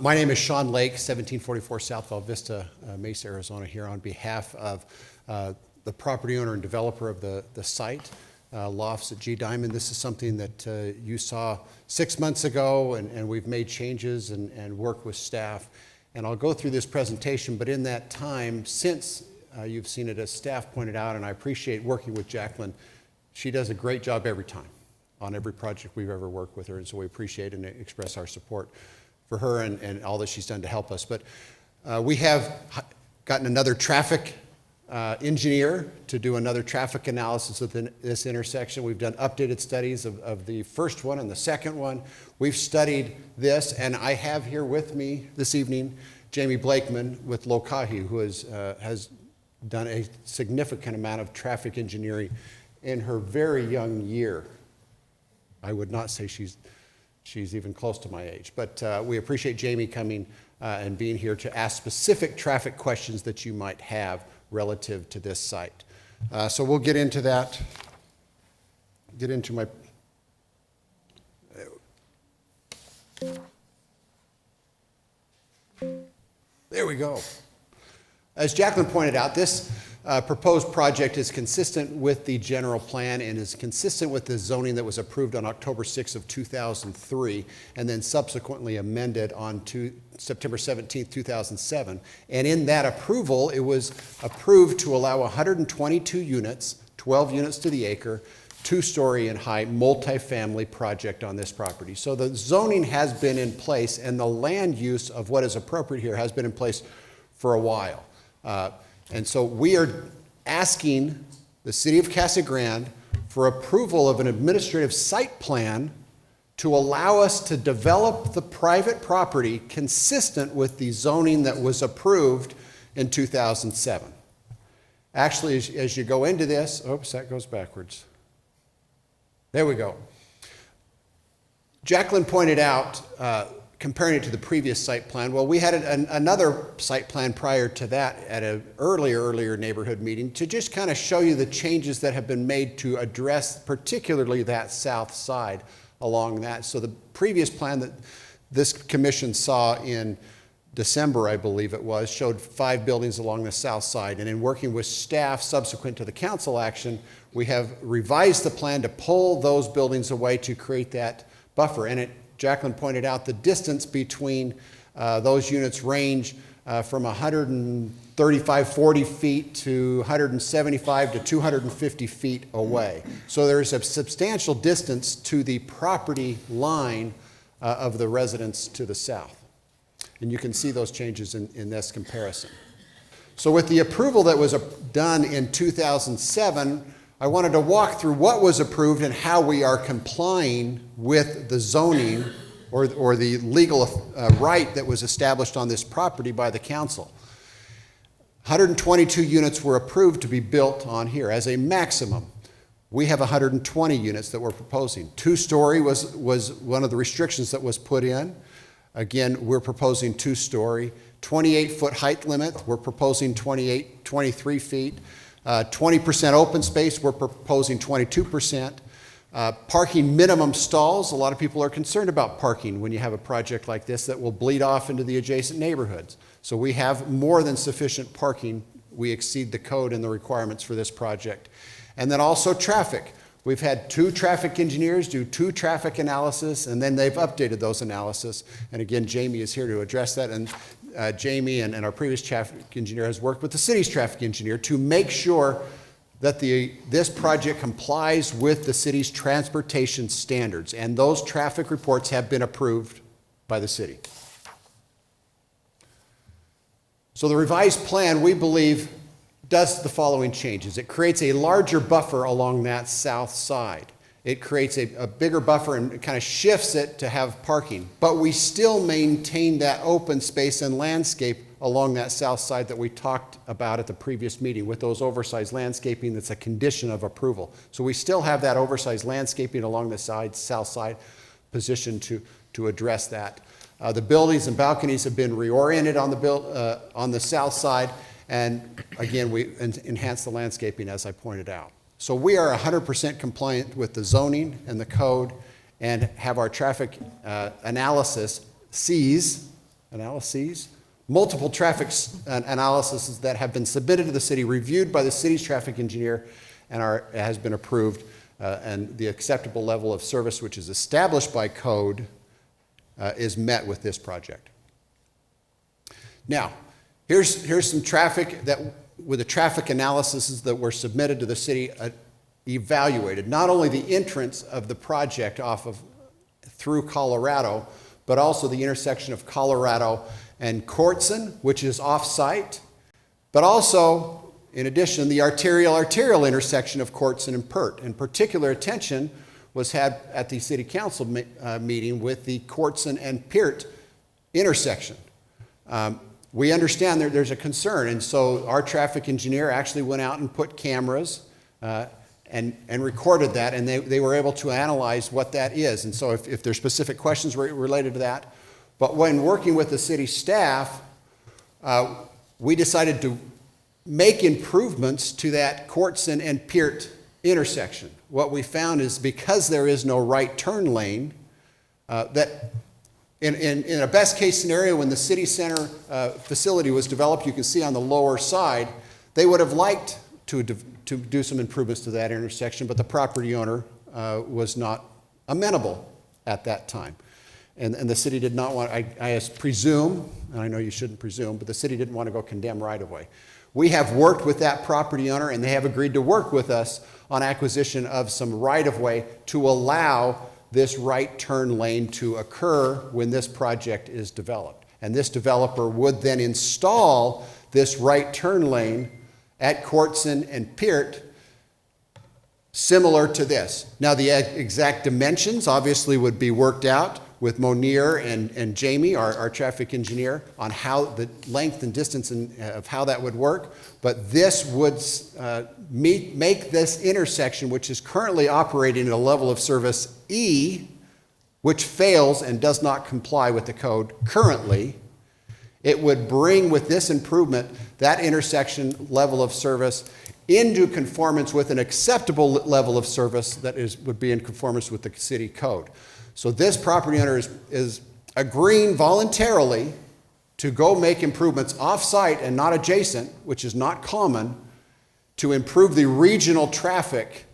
My name is Sean Lake, 1744 South Val Vista, Mesa, Arizona, here on behalf of the property owner and developer of the site, Lofts at G Diamond. This is something that you saw 6 months ago, and we've made changes and worked with staff. And I'll go through this presentation, but in that time, since you've seen it, as staff pointed out, and I appreciate working with Jacqueline, she does a great job every time on every project we've ever worked with her, and so we appreciate and express our support for her and all that she's done to help us. But we have gotten another traffic engineer to do another traffic analysis of this intersection. We've done updated studies of the first one and the second one. We've studied this, and I have here with me this evening Jamie Blakeman with Lokahi, who has done a significant amount of traffic engineering in her very young year. I would not say she's even close to my age, but we appreciate Jamie coming and being here to ask specific traffic questions that you might have relative to this site. So we'll get into that, get into my... There we go. As Jacqueline pointed out, this proposed project is consistent with the general plan and is consistent with the zoning that was approved on October 6th of 2003 and then subsequently amended on September 17th, 2007. And in that approval, it was approved to allow 122 units, 12 units to the acre, 2-story and high multifamily project on this property. So the zoning has been in place, and the land use of what is appropriate here has been in place for a while. And so we are asking the City of Casa Grande for approval of an administrative site plan to allow us to develop the private property consistent with the zoning that was approved in 2007. Actually, as you go into this, oops, that goes backwards. There we go. Jacqueline pointed out, comparing it to the previous site plan, well, we had another site plan prior to that at an earlier neighborhood meeting to just kind of show you the changes that have been made to address particularly that south side along that. So the previous plan that this commission saw in December, I believe it was, showed 5 buildings along the south side. And in working with staff subsequent to the council action, we have revised the plan to pull those buildings away to create that buffer. And Jacqueline pointed out the distance between those units range from 135, 40 feet to 175 to 250 feet away. So there's a substantial distance to the property line of the residents to the south. And you can see those changes in this comparison. So with the approval that was done in 2007, I wanted to walk through what was approved and how we are complying with the zoning or the legal right that was established on this property by the council. 122 units were approved to be built on here as a maximum. We have 120 units that we're proposing. Two-story was one of the restrictions that was put in. Again, we're proposing two-story. 28-foot height limit, we're proposing 23 feet. 20% open space, we're proposing 22%. Parking minimum stalls, a lot of people are concerned about parking when you have a project like this that will bleed off into the adjacent neighborhoods. So we have more than sufficient parking. We exceed the code and the requirements for this project. And then also traffic. We've had 2 traffic engineers do 2 traffic analysis, and then they've updated those analysis. And again, Jamie is here to address that. And Jamie and our previous traffic engineer has worked with the city's traffic engineer to make sure that this project complies with the city's transportation standards. And those traffic reports have been approved by the city. So the revised plan, we believe, does the following changes. It creates a larger buffer along that south side. It creates a bigger buffer and kind of shifts it to have parking. But we still maintain that open space and landscape along that south side that we talked about at the previous meeting with those oversized landscaping that's a condition of approval. So we still have that oversized landscaping along the south side positioned to address that. The buildings and balconies have been reoriented on the south side, and again, we enhance the landscaping as I pointed out. So we are 100% compliant with the zoning and the code and have our traffic analyses, multiple traffic analyses that have been submitted to the city, reviewed by the city's traffic engineer, and has been approved, and the acceptable level of service which is established by code is met with this project. Now, here's some traffic with the traffic analyses that were submitted to the city, evaluated not only the entrance of the project through Colorado, but also the intersection of Colorado and Courtson, which is off-site, but also, in addition, the arterial intersection of Courtson and Pert. And particular attention was had at the city council meeting with the Courtson and Pert intersection. We understand there's a concern, and so our traffic engineer actually went out and put cameras and recorded that, and they were able to analyze what that is. And so if there's specific questions related to that, but when working with the city staff, we decided to make improvements to that Courtson and Pert intersection. What we found is because there is no right turn lane, that in a best case scenario, when the city center facility was developed, you can see on the lower side, they would have liked to do some improvements to that intersection, but the property owner was not amenable at that time. And the city did not want, I presume, and I know you shouldn't presume, but the city didn't want to go condemn right-of-way. We have worked with that property owner, and they have agreed to work with us on acquisition of some right-of-way to allow this right turn lane to occur when this project is developed. And this developer would then install this right turn lane at Courtson and Pert, similar to this. Now, the exact dimensions obviously would be worked out with Monier and Jamie, our traffic engineer, on how the length and distance of how that would work. But this would make this intersection, which is currently operating at a level of service E, which fails and does not comply with the code currently, it would bring with this improvement that intersection level of service into conformance with an acceptable level of service that would be in conformance with the city code. So this property owner is agreeing voluntarily to go make improvements off-site and not adjacent, which is not common, to improve the regional traffic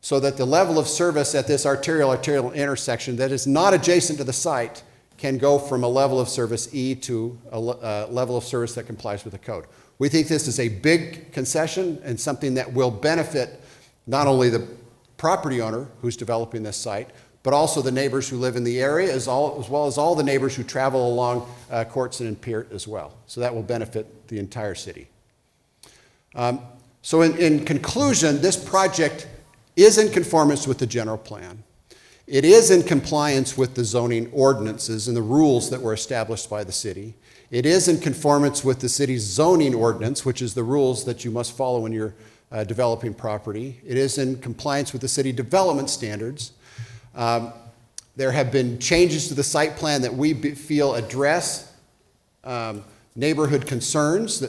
so that the level of service at this arterial intersection that is not adjacent to the site can go from a level of service E to a level of service that complies with the code. We think this is a big concession and something that will benefit not only the property owner who's developing this site, but also the neighbors who live in the area, as well as all the neighbors who travel along Courtson and Pert as well. So that will benefit the entire city. So in conclusion, this project is in conformance with the general plan. It is in compliance with the zoning ordinances and the rules that were established by the city. It is in conformance with the city's zoning ordinance, which is the rules that you must follow when you're developing property. It is in compliance with the city development standards. There have been changes to the site plan that we feel address neighborhood concerns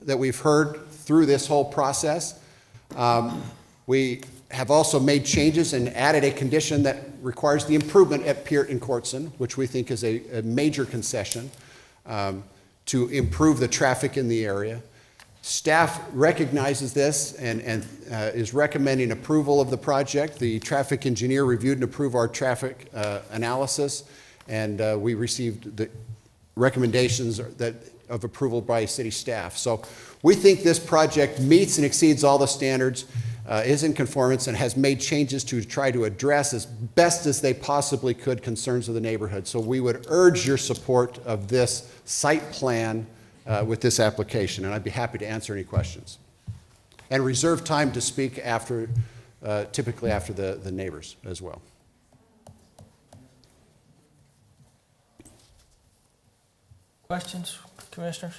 that we've heard through this whole process. We have also made changes and added a condition that requires the improvement at Peart and Courtson, which we think is a major concession to improve the traffic in the area. Staff recognizes this and is recommending approval of the project. The traffic engineer reviewed and approved our traffic analysis, and we received the recommendations of approval by city staff. So we think this project meets and exceeds all the standards, is in conformance, and has made changes to try to address as best as they possibly could concerns of the neighborhood. So we would urge your support of this site plan with this application, and I'd be happy to answer any questions. And reserve time to speak after, typically after the neighbors as well. Questions, commissioners?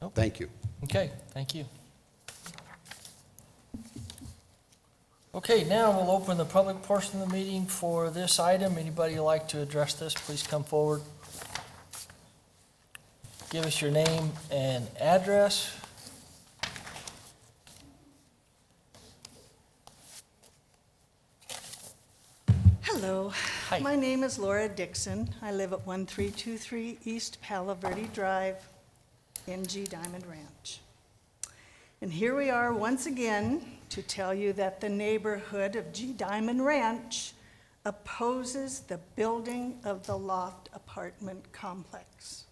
Nope. Thank you. Okay, thank you. Okay, now we'll open the public portion of the meeting for this item. Anybody who'd like to address this, please come forward. Give us your name and address. Hello. Hi. My name is Laura Dixon. I live at 1323 East Palo Verde Drive in G Diamond Ranch. And here we are once again to tell you that the neighborhood of G Diamond Ranch opposes the building of the loft apartment complex.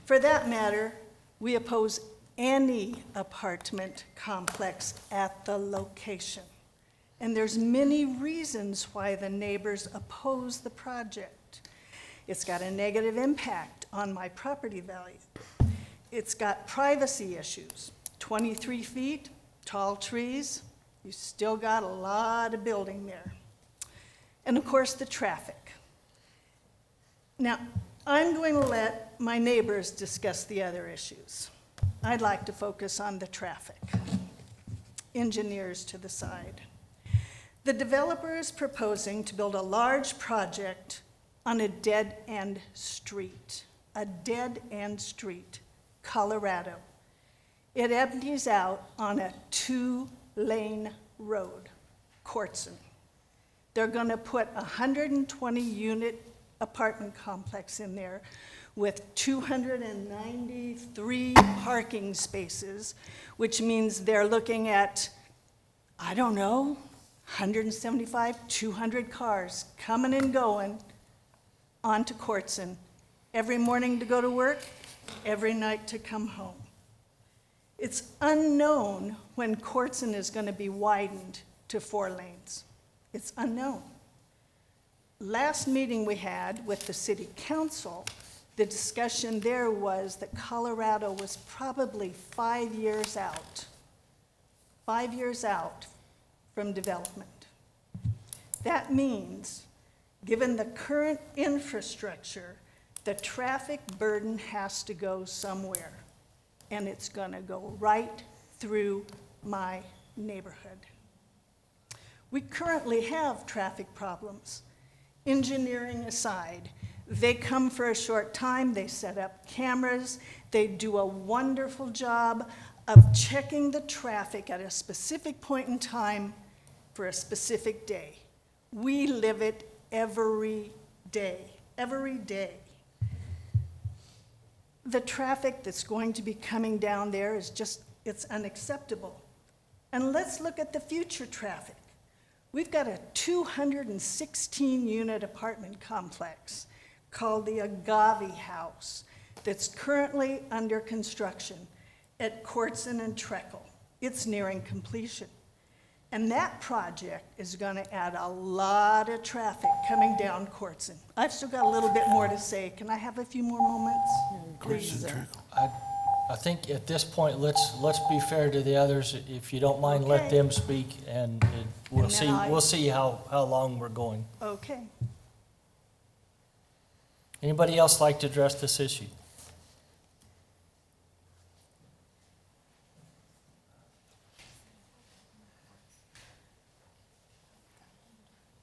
For that matter, we oppose any apartment complex at the location. And there's many reasons why the neighbors oppose the project. It's got a negative impact on my property value. It's got privacy issues. 23 feet, tall trees, you still got a lot of building there. And of course, the traffic. Now, I'm going to let my neighbors discuss the other issues. I'd like to focus on the traffic. Engineers to the side. The developer is proposing to build a large project on a dead-end street. A dead-end street, Colorado. It empties out on a 2-lane road, Courtson. They're going to put 120-unit apartment complex in there with 293 parking spaces, which means they're looking at, I don't know, 175, 200 cars coming and going onto Courtson every morning to go to work, every night to come home. It's unknown when Courtson is going to be widened to 4 lanes. It's unknown. Last meeting we had with the city council, the discussion there was that Colorado was probably 5 years out. 5 years out from development. That means, given the current infrastructure, the traffic burden has to go somewhere, and it's going to go right through my neighborhood. We currently have traffic problems. Engineering aside, they come for a short time, they set up cameras, they do a wonderful job of checking the traffic at a specific point in time for a specific day. We live it every day, every day. The traffic that's going to be coming down there is just, it's unacceptable. And let's look at the future traffic. We've got a 216-unit apartment complex called the Agave House that's currently under construction at Courtson and Treckle. It's nearing completion. And that project is going to add a lot of traffic coming down Courtson. I've still got a little bit more to say. Can I have a few more moments? Please. I think at this point, let's be fair to the others. If you don't mind, let Okay. them speak, and we'll And then see, I- we'll see how long we're going. Okay. Anybody else like to address this issue?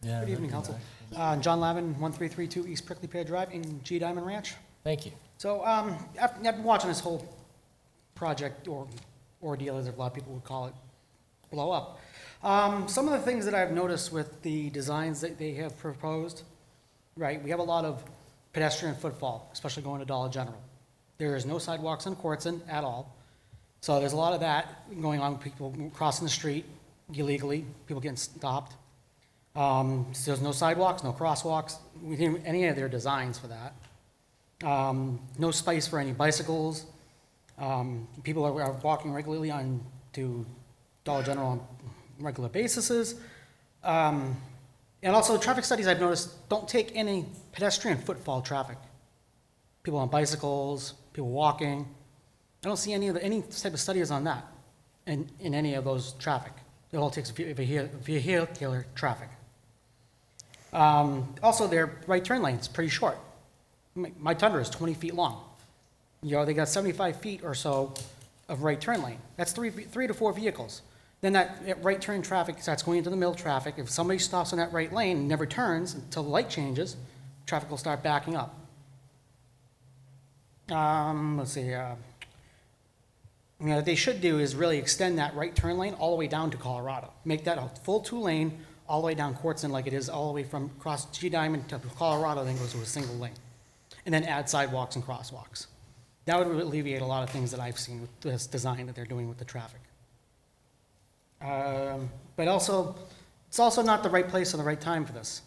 Yeah, Good evening, that'd be Council. nice. John Lavin, 1332 East Prickly Pear Drive in G Diamond Ranch. Thank you. So I've been watching this whole project, or ordeal, as a lot of people would call it, blow up. Some of the things that I've noticed with the designs that they have proposed, right, we have a lot of pedestrian footfall, especially going to Dollar General. There is no sidewalks in Courtson at all. So there's a lot of that going on, people crossing the street illegally, people getting stopped. There's no sidewalks, no crosswalks, within any of their designs for that. No space for any bicycles. People are walking regularly on to Dollar General on regular basis. And also, traffic studies I've noticed don't take any pedestrian footfall traffic. People on bicycles, people walking. I don't see any type of studies on that in any of those traffic. It all takes vehicular traffic. Also, their right turn lane is pretty short. My Tundra is 20 feet long. You know, they got 75 feet or so of right turn lane. That's three to four vehicles. Then that right turn traffic starts going into the middle traffic. If somebody stops on that right lane and never turns until the light changes, traffic will start backing up. Let's see. What they should do is really extend that right turn lane all the way down to Colorado. Make that a full two-lane all the way down Courtson, like it is all the way from across G Diamond to Colorado, then goes to a single lane. And then add sidewalks and crosswalks. That would alleviate a lot of things that I've seen with this design that they're doing with the traffic. But also, it's also not the right place or the right time for this.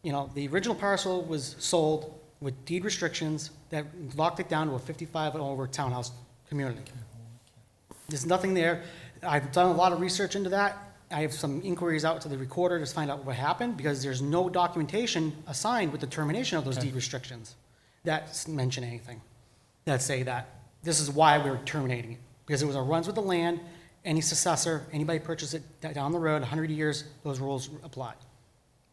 You know, the original parcel was sold with deed restrictions that locked it down to a 55 and over townhouse community. There's nothing there. I've done a lot of research into that. I have some inquiries out to the recorder to find out what happened, because there's no documentation assigned with the termination of those deed restrictions that mention anything, that say that this is why we're terminating it, because it was a runs with the land, any successor, anybody purchase it down the road, 100 years, those rules apply.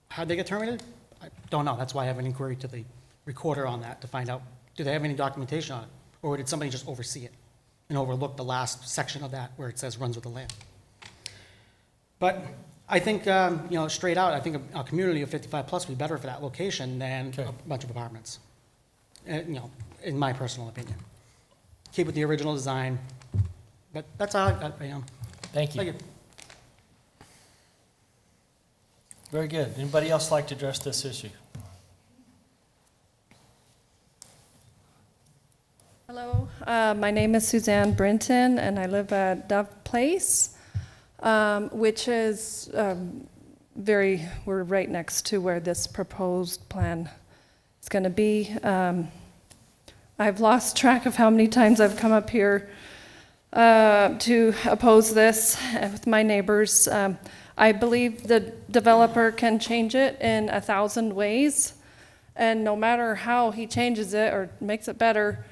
How'd they get terminated? I don't know. That's why I have an inquiry to the recorder on that to find out, do they have any documentation on it? Or did somebody just oversee it and overlook the last section of that where it says runs with the land? But I think, you know, straight out, I think a community of 55 plus would be better for that location than a bunch of apartments. You know, in my personal opinion. Keep with the original design, but that's all I am. Thank you. Thank you. Very good. Anybody else like to address this issue? Hello, my name is Suzanne Brinton, and I live at Dove Place, which is we're right next to where this proposed plan is going to be. I've lost track of how many times I've come up here to oppose this with my neighbors. I believe the developer can change it in 1,000 ways, and no matter how he changes it or makes it better,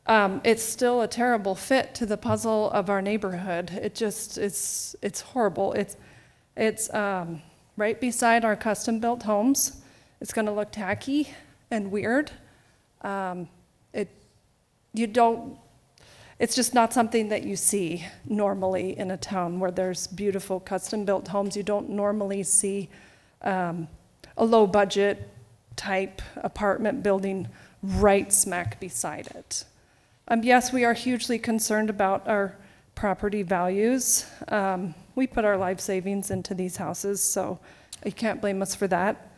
it's still a terrible fit to the puzzle of our neighborhood. It just, it's horrible. It's right beside our custom-built homes. It's gonna look tacky and weird. It's just not something that you see normally in a town where there's beautiful custom-built homes. You don't normally see a low-budget type apartment building right smack beside it. Yes, we are hugely concerned about our property values. We put our life savings into these houses, so you can't blame us for that.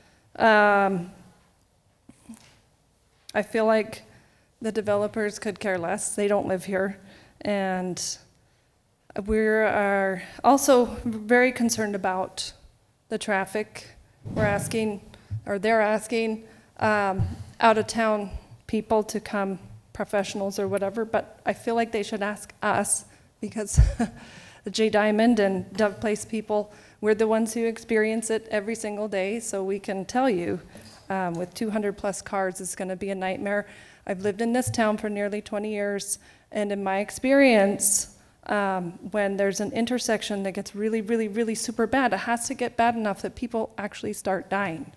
I feel like the developers could care less. They don't live here. And we are also very concerned about the traffic. We're asking, or they're asking, out-of-town people to come, professionals or whatever, but I feel like they should ask us, because the J Diamond and Dove Place people, we're the ones who experience it every single day, so we can tell you with 200 plus cars, it's going to be a nightmare. I've lived in this town for nearly 20 years, and in my experience, when there's an intersection that gets really, really, really super bad, it has to get bad enough that people actually start dying.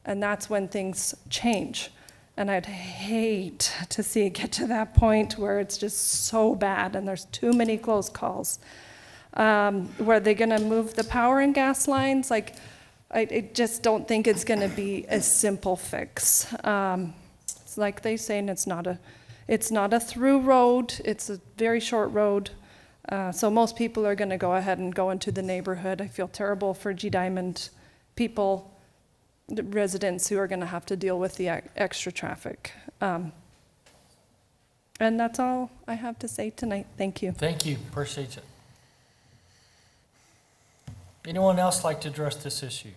And that's when things change. And I'd hate to see it get to that point where it's just so bad and there's too many close calls. Were they gonna move the power and gas lines? Like, I just don't think it's gonna be a simple fix. It's like they say, and it's not a through road, it's a very short road. So most people are gonna go ahead and go into the neighborhood. I feel terrible for G Diamond people, the residents who are gonna have to deal with the extra traffic. And that's all I have to say tonight. Thank you. Thank you, appreciate it. Anyone else like to address this issue?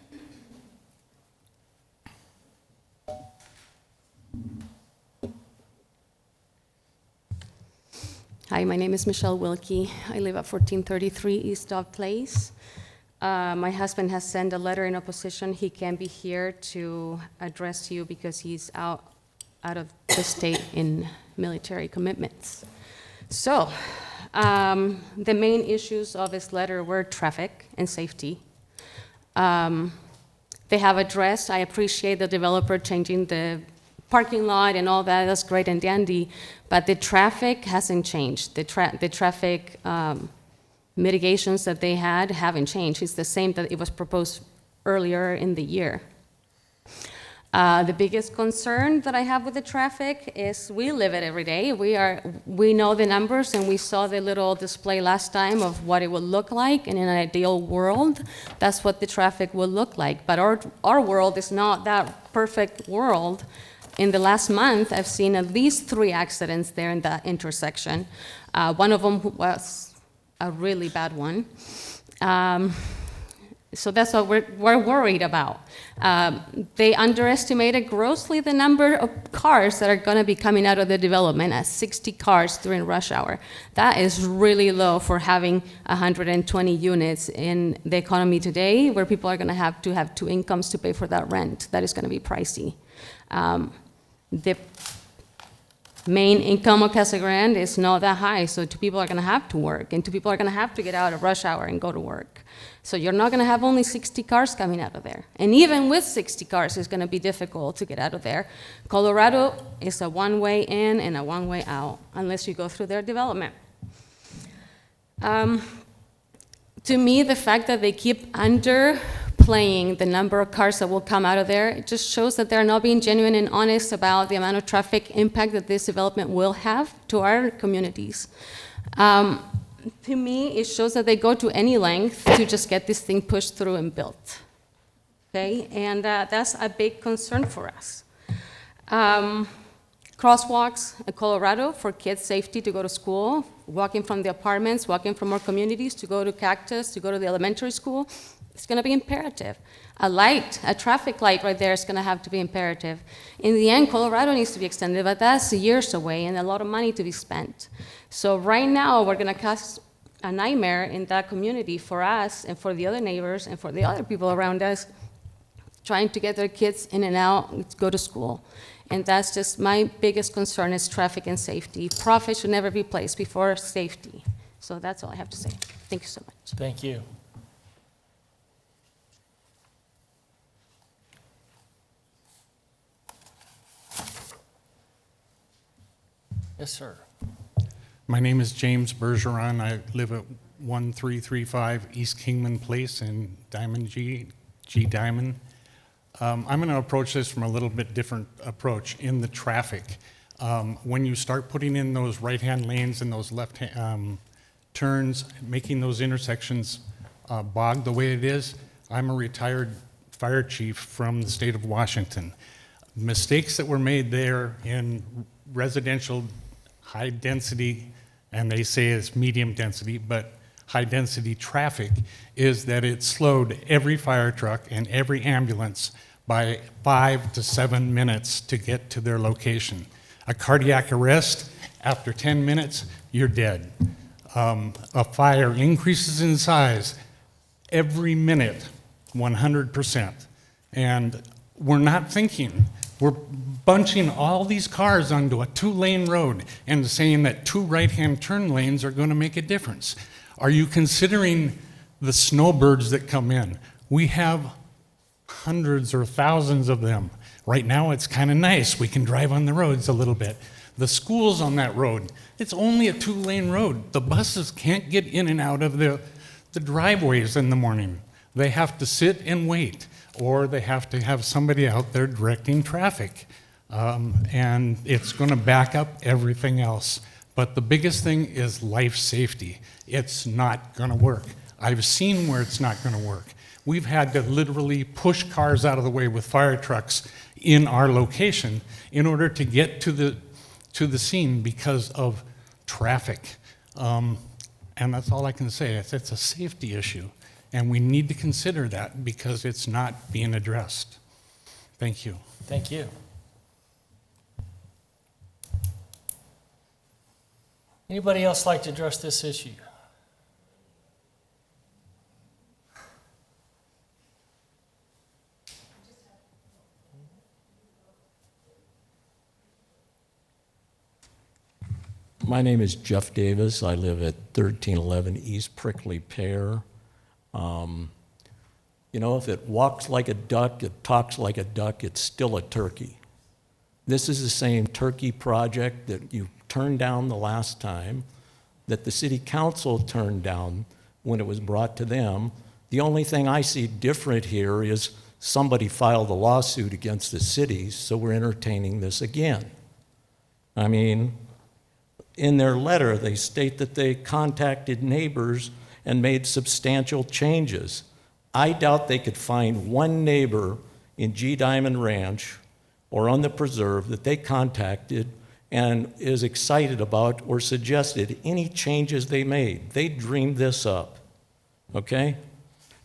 Hi, my name is Michelle Wilkie. I live at 1433 East Dove Place. My husband has sent a letter in opposition. He can't be here to address you because he's out of the state in military commitments. So, the main issues of his letter were traffic and safety. They have addressed, I appreciate the developer changing the parking lot and all that, that's great and dandy, but the traffic hasn't changed. The traffic mitigations that they had haven't changed. It's the same that it was proposed earlier in the year. The biggest concern that I have with the traffic is we live it every day. We know the numbers, and we saw the little display last time of what it would look like, and in an ideal world, that's what the traffic will look like. But our world is not that perfect world. In the last month, I've seen at least 3 accidents there in that intersection. One of them was a really bad one. So that's what we're worried about. They underestimated grossly the number of cars that are going to be coming out of the development at 60 cars during rush hour. That is really low for having 120 units in the economy today, where people are going to have 2 incomes to pay for that rent. That is going to be pricey. The main income of Casa Grande is not that high, so 2 people are going to have to work, and 2 people are going to have to get out of rush hour and go to work. So you're not going to have only 60 cars coming out of there. And even with 60 cars, it's going to be difficult to get out of there. Colorado is a one-way in and a one-way out, unless you go through their development. To me, the fact that they keep underplaying the number of cars that will come out of there, it just shows that they're not being genuine and honest about the amount of traffic impact that this development will have to our communities. To me, it shows that they go to any length to just get this thing pushed through and built. Okay, and that's a big concern for us. Crosswalks in Colorado for kids' safety to go to school, walking from the apartments, walking from our communities to go to Cactus, to go to the elementary school, it's going to be imperative. A traffic light right there is going to have to be imperative. In the end, Colorado needs to be extended, but that's years away and a lot of money to be spent. So right now, we're going to cause a nightmare in that community for us and for the other neighbors and for the other people around us trying to get their kids in and out to go to school. And that's just my biggest concern is traffic and safety. Profit should never be placed before safety. So that's all I have to say. Thank you so much. Thank you. Yes, sir. My name is James Bergeron. I live at 1335 East Kingman Place in Diamond G Diamond. I'm going to approach this from a little bit different approach in the traffic. When you start putting in those right-hand lanes and those left-hand turns, making those intersections bogged the way it is, I'm a retired fire chief from the state of Washington. Mistakes that were made there in residential high density, and they say it's medium density, but high density traffic, is that it slowed every fire truck and every ambulance by 5 to 7 minutes to get to their location. A cardiac arrest, after 10 minutes, you're dead. A fire increases in size every minute, 100%. And we're not thinking We're bunching all these cars onto a two-lane road and saying that two right-hand turn lanes are going to make a difference. Are you considering the snowbirds that come in? We have hundreds or thousands of them. Right now, it's kind of nice. We can drive on the roads a little bit. The school's on that road. It's only a two-lane road. The buses can't get in and out of the driveways in the morning. They have to sit and wait, or they have to have somebody out there directing traffic. And it's going to back up everything else. But the biggest thing is life safety. It's not going to work. I've seen where it's not going to work. We've had to literally push cars out of the way with fire trucks in our location in order to get to the scene because of traffic. And that's all I can say. It's a safety issue, and we need to consider that because it's not being addressed. Thank you. Thank you. Anybody else like to address this issue? My name is Jeff Davis. I live at 1311 East Prickly Pear. You know, if it walks like a duck, it talks like a duck, it's still a turkey. This is the same turkey project that you turned down the last time, that the city council turned down when it was brought to them. The only thing I see different here is somebody filed a lawsuit against the city, so we're entertaining this again. I mean, in their letter, they state that they contacted neighbors and made substantial changes. I doubt they could find one neighbor in G Diamond Ranch or on the preserve that they contacted and is excited about or suggested any changes they made. They dreamed this up, okay?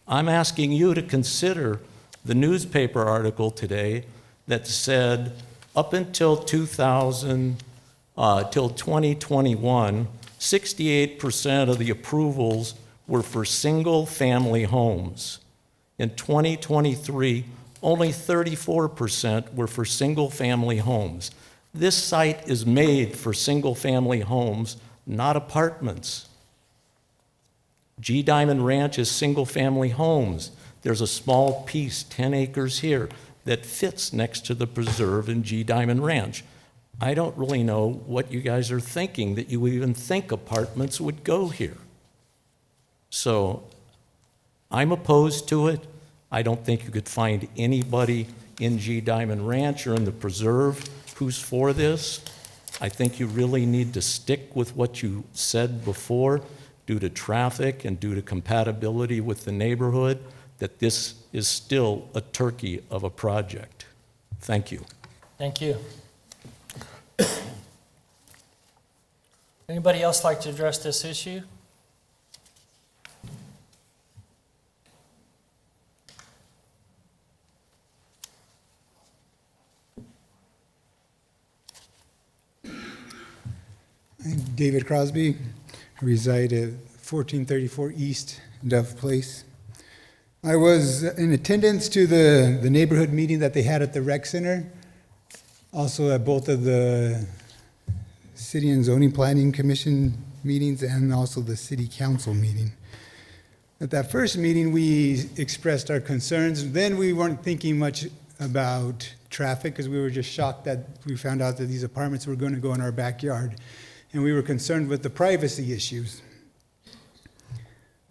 I'm asking you to consider the newspaper article today that said up until 2021, 68% of the approvals were for single-family homes. In 2023, only 34% were for single-family homes. This site is made for single-family homes, not apartments. G Diamond Ranch is single-family homes. There's a small piece, 10 acres here, that fits next to the preserve in G Diamond Ranch. I don't really know what you guys are thinking, that you would even think apartments would go here. So I'm opposed to it. I don't think you could find anybody in G Diamond Ranch or in the preserve who's for this. I think you really need to stick with what you said before due to traffic and due to compatibility with the neighborhood, that this is still a turkey of a project. Thank you. Thank you. Anybody else like to address this issue? I'm David Crosby. I reside at 1434 East Dove Place. I was in attendance to the neighborhood meeting that they had at the rec center, also at both of the City and Zoning Planning Commission meetings and also the City Council meeting. At that first meeting, we expressed our concerns. Then we weren't thinking much about traffic because we were just shocked that we found out that these apartments were going to go in our backyard. And we were concerned with the privacy issues.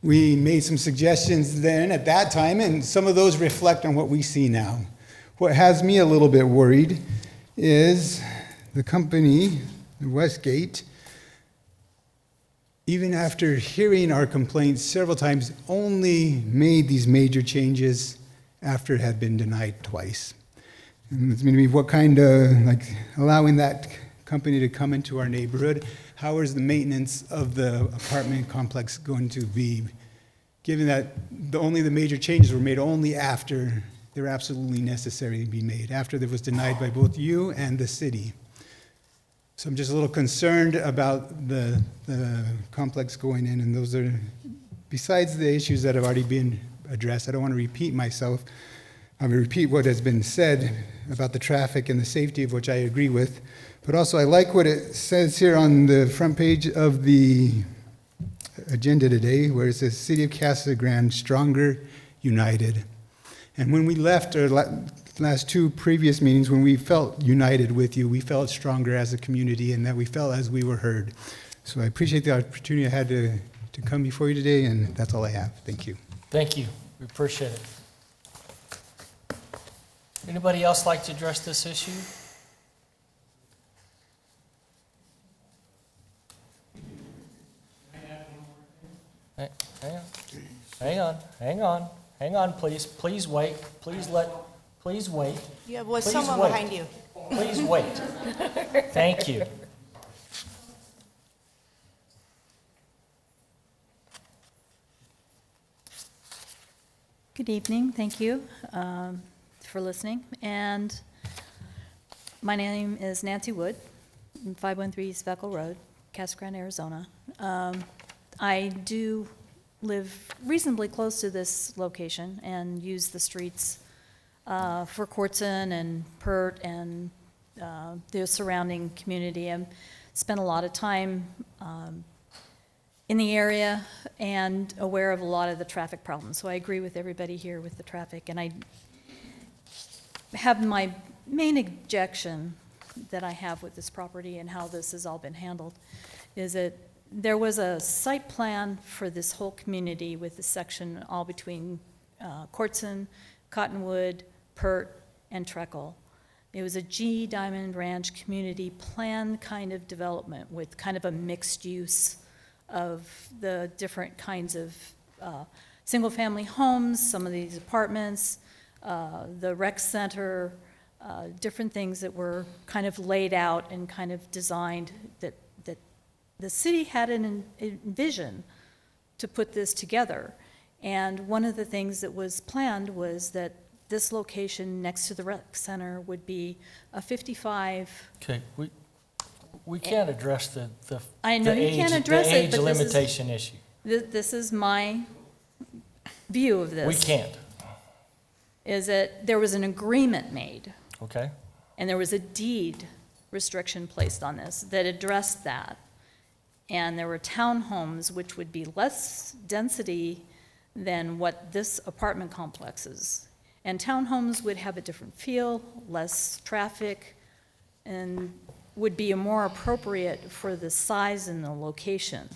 We made some suggestions then at that time, and some of those reflect on what we see now. What has me a little bit worried is the company, Westgate, even after hearing our complaints several times, only made these major changes after it had been denied twice. And it's going to be what kind of, like, allowing that company to come into our neighborhood. How is the maintenance of the apartment complex going to be, given that only the major changes were made only after they're absolutely necessary to be made, after it was denied by both you and the city. So I'm just a little concerned about the complex going in, and those are, besides the issues that have already been addressed, I don't want to repeat myself, I'm going to repeat what has been said about the traffic and the safety, of which I agree with. But also, I like what it says here on the front page of the agenda today, where it says, City of Casa Grande, stronger, united. And when we left our last two previous meetings, when we felt united with you, we felt stronger as a community and that we felt as we were heard. So I appreciate the opportunity I had to come before you today, and that's all I have. Thank you. Thank you. We appreciate it. Anybody else like to address this issue? Hang on, please. Please wait. Please wait. Yeah, was Please someone wait. behind you? Please wait. Thank you. Good evening, thank you for listening. And my name is Nancy Wood, 513 East Veckle Road, Casa Grande, Arizona. I do live reasonably close to this location and use the streets for Courtson and Pert and the surrounding community. I spent a lot of time in the area and aware of a lot of the traffic problems. So I agree with everybody here with the traffic. And I have my main objection that I have with this property and how this has all been handled is that there was a site plan for this whole community with the section all between Courtson, Cottonwood, Pert, and Treckle. It was a G Diamond Ranch community plan kind of development with kind of a mixed use of the different kinds of single-family homes, some of these apartments, the rec center, different things that were kind of laid out and kind of designed that the city had an vision to put this together. And one of the things that was planned was that this location next to the rec center would be a 55. Okay, we can't address the I know you can't address it, age but this is- limitation issue. This is my view of this. We can't. Is that there was an agreement made, Okay. and there was a deed restriction placed on this that addressed that. And there were townhomes which would be less density than what this apartment complex is. And townhomes would have a different feel, less traffic, and would be more appropriate for the size and the location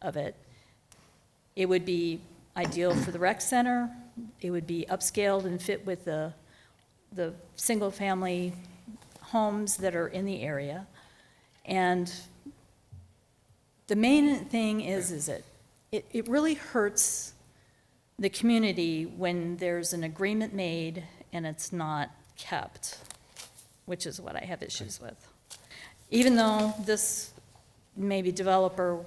of it. It would be ideal for the rec center. It would be upscaled and fit with the single-family homes that are in the area. And the main thing is that it really hurts the community when there's an agreement made and it's not kept, which is what I have issues with. Even though this maybe developer,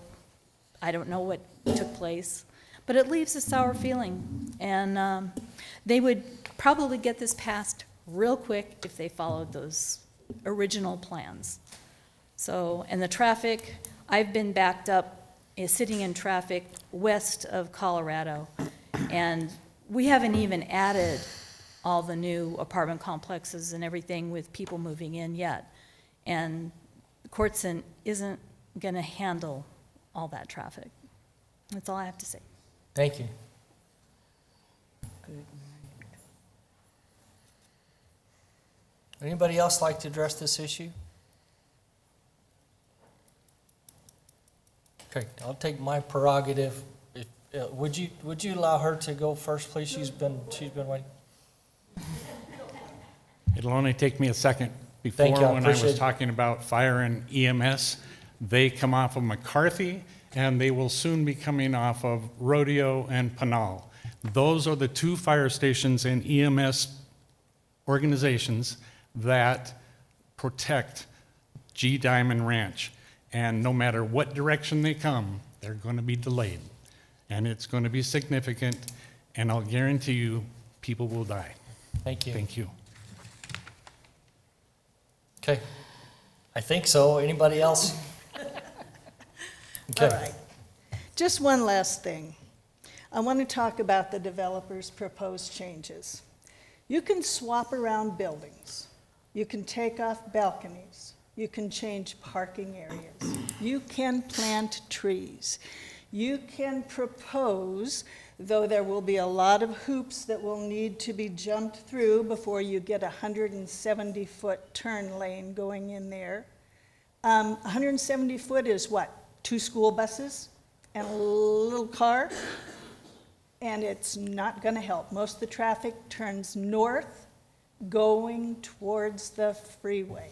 I don't know what took place, but it leaves a sour feeling. And they would probably get this passed real quick if they followed those original plans. So, and the traffic, I've been backed up, sitting in traffic west of Colorado, and we haven't even added all the new apartment complexes and everything with people moving in yet. And Courtson isn't going to handle all that traffic. That's all I have to say. Thank you. Anybody else like to address this issue? Okay, I'll take my prerogative. Would you allow her to go first, please? She's been waiting. It'll only take me a second. Thank you, Before, I when I was appreciate it. talking about fire and EMS, they come off of McCarthy, and they will soon be coming off of Rodeo and Pinal. Those are the two fire stations and EMS organizations that protect G Diamond Ranch. And no matter what direction they come, they're going to be delayed. And it's going to be significant, and I'll guarantee you, people will die. Thank you. Thank you. Okay, I think so. Anybody else? Okay. All right. Just one last thing. I want to talk about the developer's proposed changes. You can swap around buildings. You can take off balconies. You can change parking areas. You can plant trees. You can propose, though there will be a lot of hoops that will need to be jumped through before you get a 170-foot turn lane going in there. 170 foot is what? 2 school buses and a little car? And it's not going to help. Most of the traffic turns north, going towards the freeway.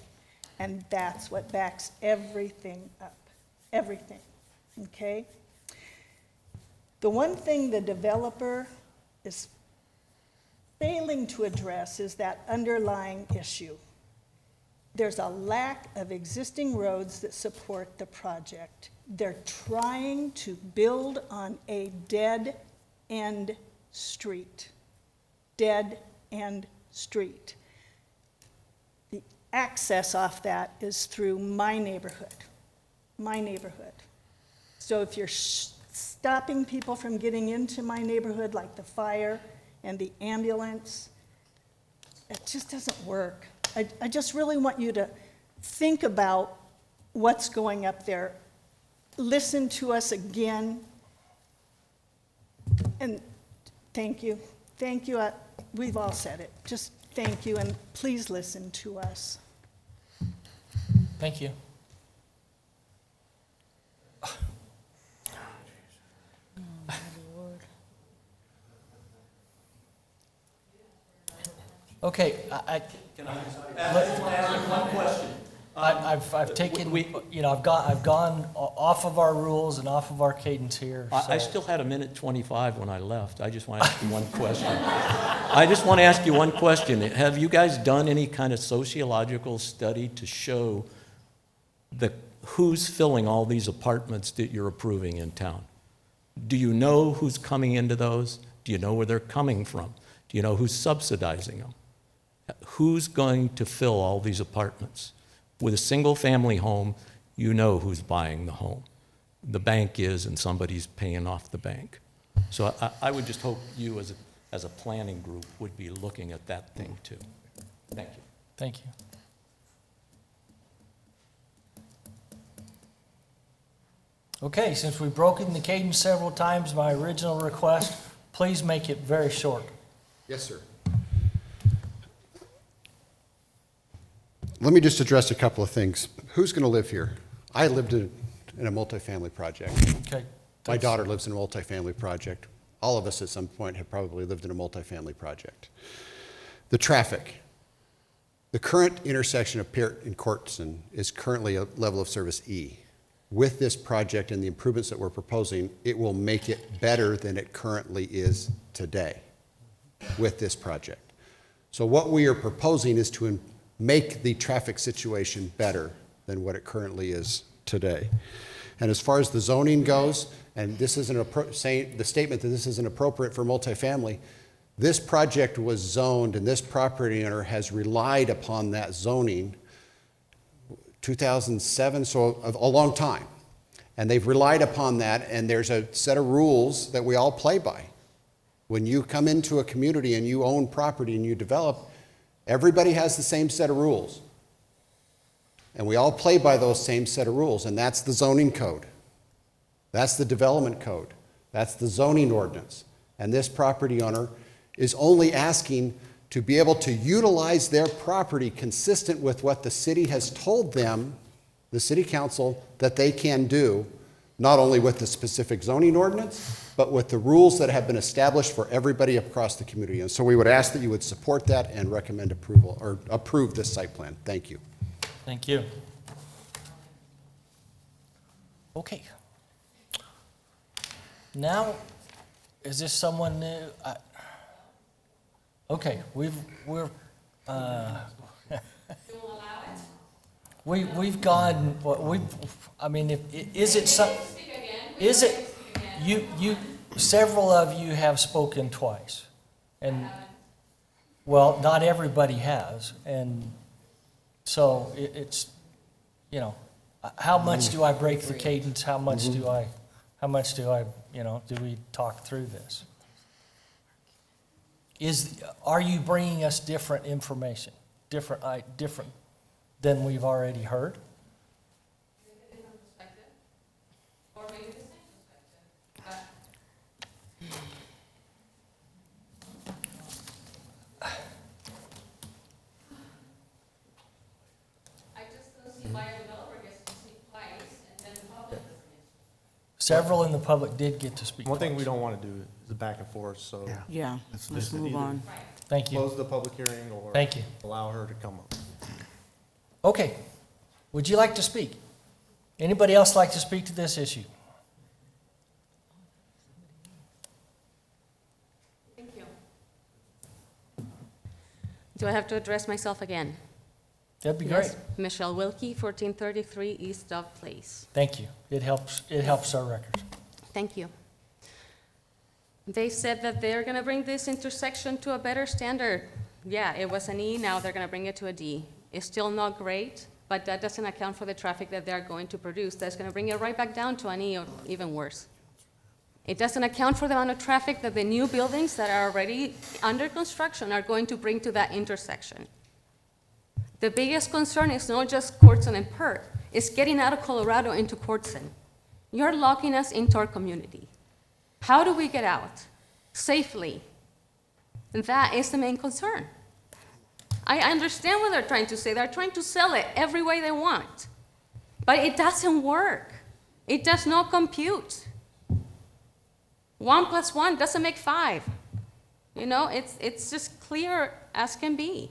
And that's what backs everything up. Everything. Okay? The one thing the developer is failing to address is that underlying issue. There's a lack of existing roads that support the project. They're trying to build on a dead-end street. Dead-end street. The access off that is through my neighborhood. My neighborhood. So if you're stopping people from getting into my neighborhood, like the fire and the ambulance, it just doesn't work. I just really want you to think about what's going up there. Listen to us again. And thank you. Thank you. We've all said it. Just thank you, and please listen to us. Thank you. Okay, Can I ask one question? I've taken, I've gone off of our rules and off of our cadence here. I so- still had a minute 25 when I left. I just want to ask you one question. I just want to ask you one question. Have you guys done any kind of sociological study to show who's filling all these apartments that you're approving in town? Do you know who's coming into those? Do you know where they're coming from? Do you know who's subsidizing them? Who's going to fill all these apartments? With a single-family home, you know who's buying the home. The bank is, and somebody's paying off the bank. So I would just hope you, as a planning group, would be looking at that thing too. Thank you. Thank you. Okay, since we've broken the cadence several times, my original request, please make it very short. Yes, sir. Let me just address a couple of things. Who's going to live here? I lived in a multifamily project. Okay. My daughter lives in a multifamily project. All of us at some point have probably lived in a multifamily project. The traffic. The current intersection of Peart and Courtson is currently a level of service E. With this project and the improvements that we're proposing, it will make it better than it currently is today with this project. So what we are proposing is to make the traffic situation better than what it currently is today. And as far as the zoning goes, and this isn't the statement that this isn't appropriate for multifamily, this project was zoned and this property owner has relied upon that zoning 2007, so a long time. And they've relied upon that, and there's a set of rules that we all play by. When you come into a community and you own property and you develop, everybody has the same set of rules. And we all play by those same set of rules, and that's the zoning code. That's the development code. That's the zoning ordinance. And this property owner is only asking to be able to utilize their property consistent with what the city has told them, the city council, that they can do, not only with the specific zoning ordinance, but with the rules that have been established for everybody across the community. And so we would ask that you would support that and recommend approval, or approve this site plan. Thank you. Thank you. Okay. Now, is this someone new? Okay, we've gone. I mean, is it some? Is it you? Several of you have spoken twice, and well, not everybody has, and so it's, how much do I break the cadence? How much do I, do we talk through this? Are you bringing us different information, different than we've already heard? Several in the public did get to speak. One thing twice. we don't want to do is the back and forth, so. Yeah, let's move either on. Thank you. Close the public hearing or. Thank you. Allow her to come up. Okay. Would you like to speak? Anybody else like to speak to this issue? Thank you. Do I have to address myself again? That'd be great. Yes. Michelle Wilkie, 1433 East Dove Place. Thank you. It helps our records. Thank you. They said that they're going to bring this intersection to a better standard. Yeah, it was an E, now they're going to bring it to a D. It's still not great, but that doesn't account for the traffic that they're going to produce. That's going to bring it right back down to an E or even worse. It doesn't account for the amount of traffic that the new buildings that are already under construction are going to bring to that intersection. The biggest concern is not just Courtson and Pert, it's getting out of Colorado into Courtson. You're locking us into our community. How do we get out safely? And that is the main concern. I understand what they're trying to say. They're trying to sell it every way they want. But it doesn't work. It does not compute. 1 + 1 doesn't make 5. You know, it's just clear as can be.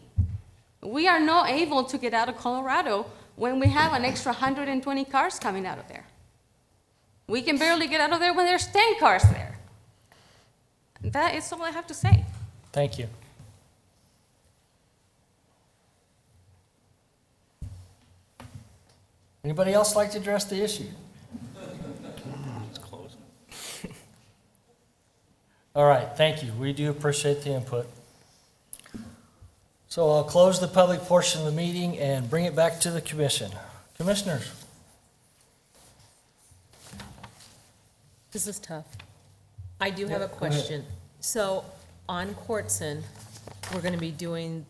We are not able to get out of Colorado when we have an extra 120 cars coming out of there. We can barely get out of there when there's 10 cars there. That is all I have to say. Thank you. Anybody else like to address the issue? It's closed. All right, thank you. We do appreciate the input. So I'll close the public portion of the meeting and bring it back to the commission. Commissioners? This is tough. I do have a question. So on Courtson, we're going to be doing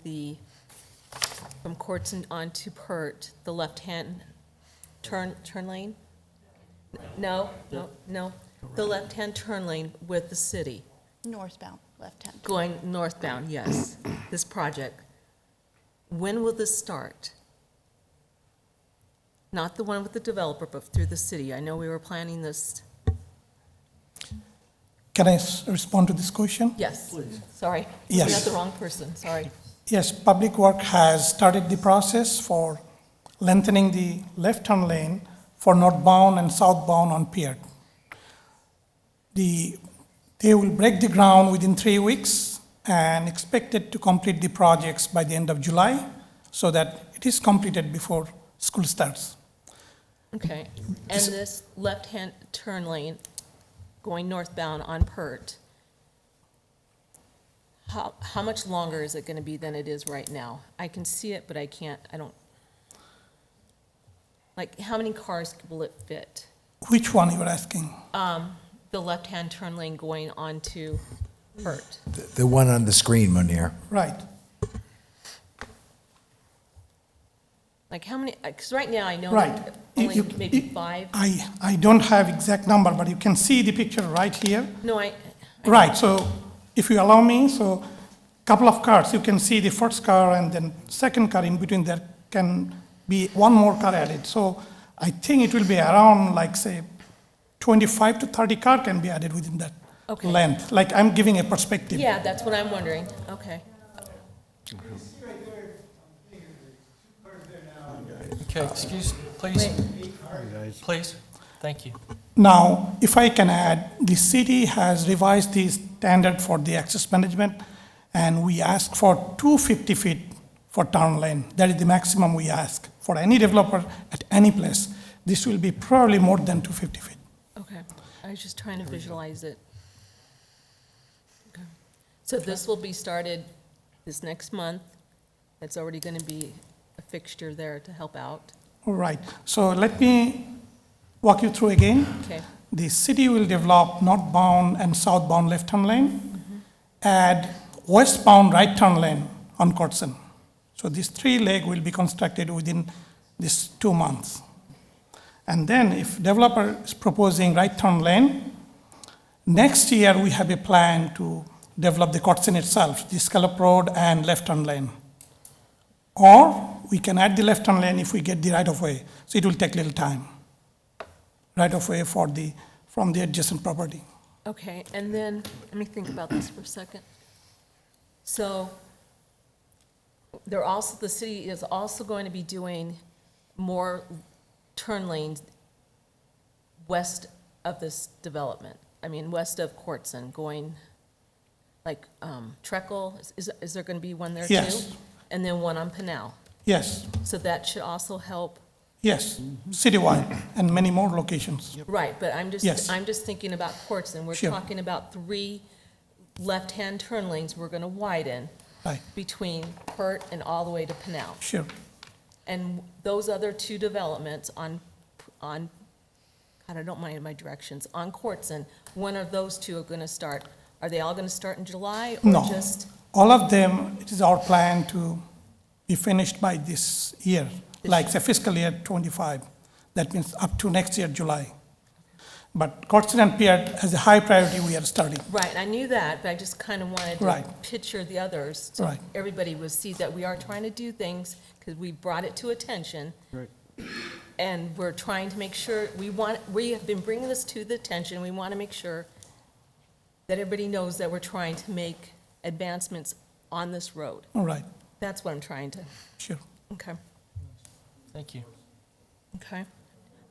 from Courtson onto Pert, the left-hand turn lane? No. The left-hand turn lane with the city. Northbound, left-hand. Going northbound, yes, this project. When will this start? Not the one with the developer, but through the city. I know we were planning this. Can I respond to this question? Yes. Please. Sorry. Yes. I'm not the wrong person, sorry. Yes, Public Work has started the process for lengthening the left turn lane for northbound and southbound on Pier. They will break the ground within 3 weeks and expected to complete the projects by the end of July so that it is completed before school starts. Okay. And this left-hand turn lane going northbound on Pert, how much longer is it going to be than it is right now? I can see it, but I don't, like, how many cars will it fit? Which one you were asking? The left-hand turn lane going onto Pert. The one on the screen, Munir. Right. Like how many, because right now I know Right. only maybe 5. I don't have exact number, but you can see the picture right here. No, Right, so if you allow me, so couple of cars, you can see the first car and then second car in between, there can be one more car added. So I think it will be around, like, say, 25 to 30 car can be added within that Okay. length. Like, I'm giving a perspective. Yeah, that's what I'm wondering. Okay. Okay, excuse, please. Please, thank you. Now, if I can add, the city has revised the standard for the access management, and we ask for 250 feet for turn lane. That is the maximum we ask for any developer at any place. This will be probably more than 250 feet. Okay. I was just trying to visualize it. Okay. So this will be started this next month. It's already going to be a fixture there to help out. All right, so let me walk you through again. Okay. The city will develop northbound and southbound left turn lane, add westbound right turn lane on Courtson. So these 3 leg will be constructed within these 2 months. And then if developer is proposing right turn lane, next year we have a plan to develop the Courtson itself, the Scallop Road and left turn lane. Or we can add the left turn lane if we get the right of way. So it will take little time. Right of way from the adjacent property. Okay, and then, let me think about this for a second. So, the city is also going to be doing more turn lanes west of this development. I mean, west of Courtson, going like Treckle, is there going to be one there too? Yes. And then one on Pinal? Yes, So that should also help. yes, citywide and many more locations. Right, but I'm Yes. just thinking about Courtson. We're Sure. talking about 3 left-hand turn lanes we're going to widen Right, between Pert and all the way to Pinal. sure. And those other 2 developments on, God, I don't mind my directions, on Courtson, when are those 2 are going to start? Are they all going to start in July or No, just? all of them, it is our plan to be finished by this year, like the fiscal year '25. That means up to next year, July. But Courtson and Pier, as a high priority, we are starting. Right, I knew that, but I just kind of wanted to Right. picture the others. So Right. everybody would see that we are trying to do things because we brought it to attention. Right. And we're trying to make sure, we have been bringing this to the attention. We want to make sure that everybody knows that we're trying to make advancements on this road. All right, That's what I'm trying to, sure. okay, Thank you. okay.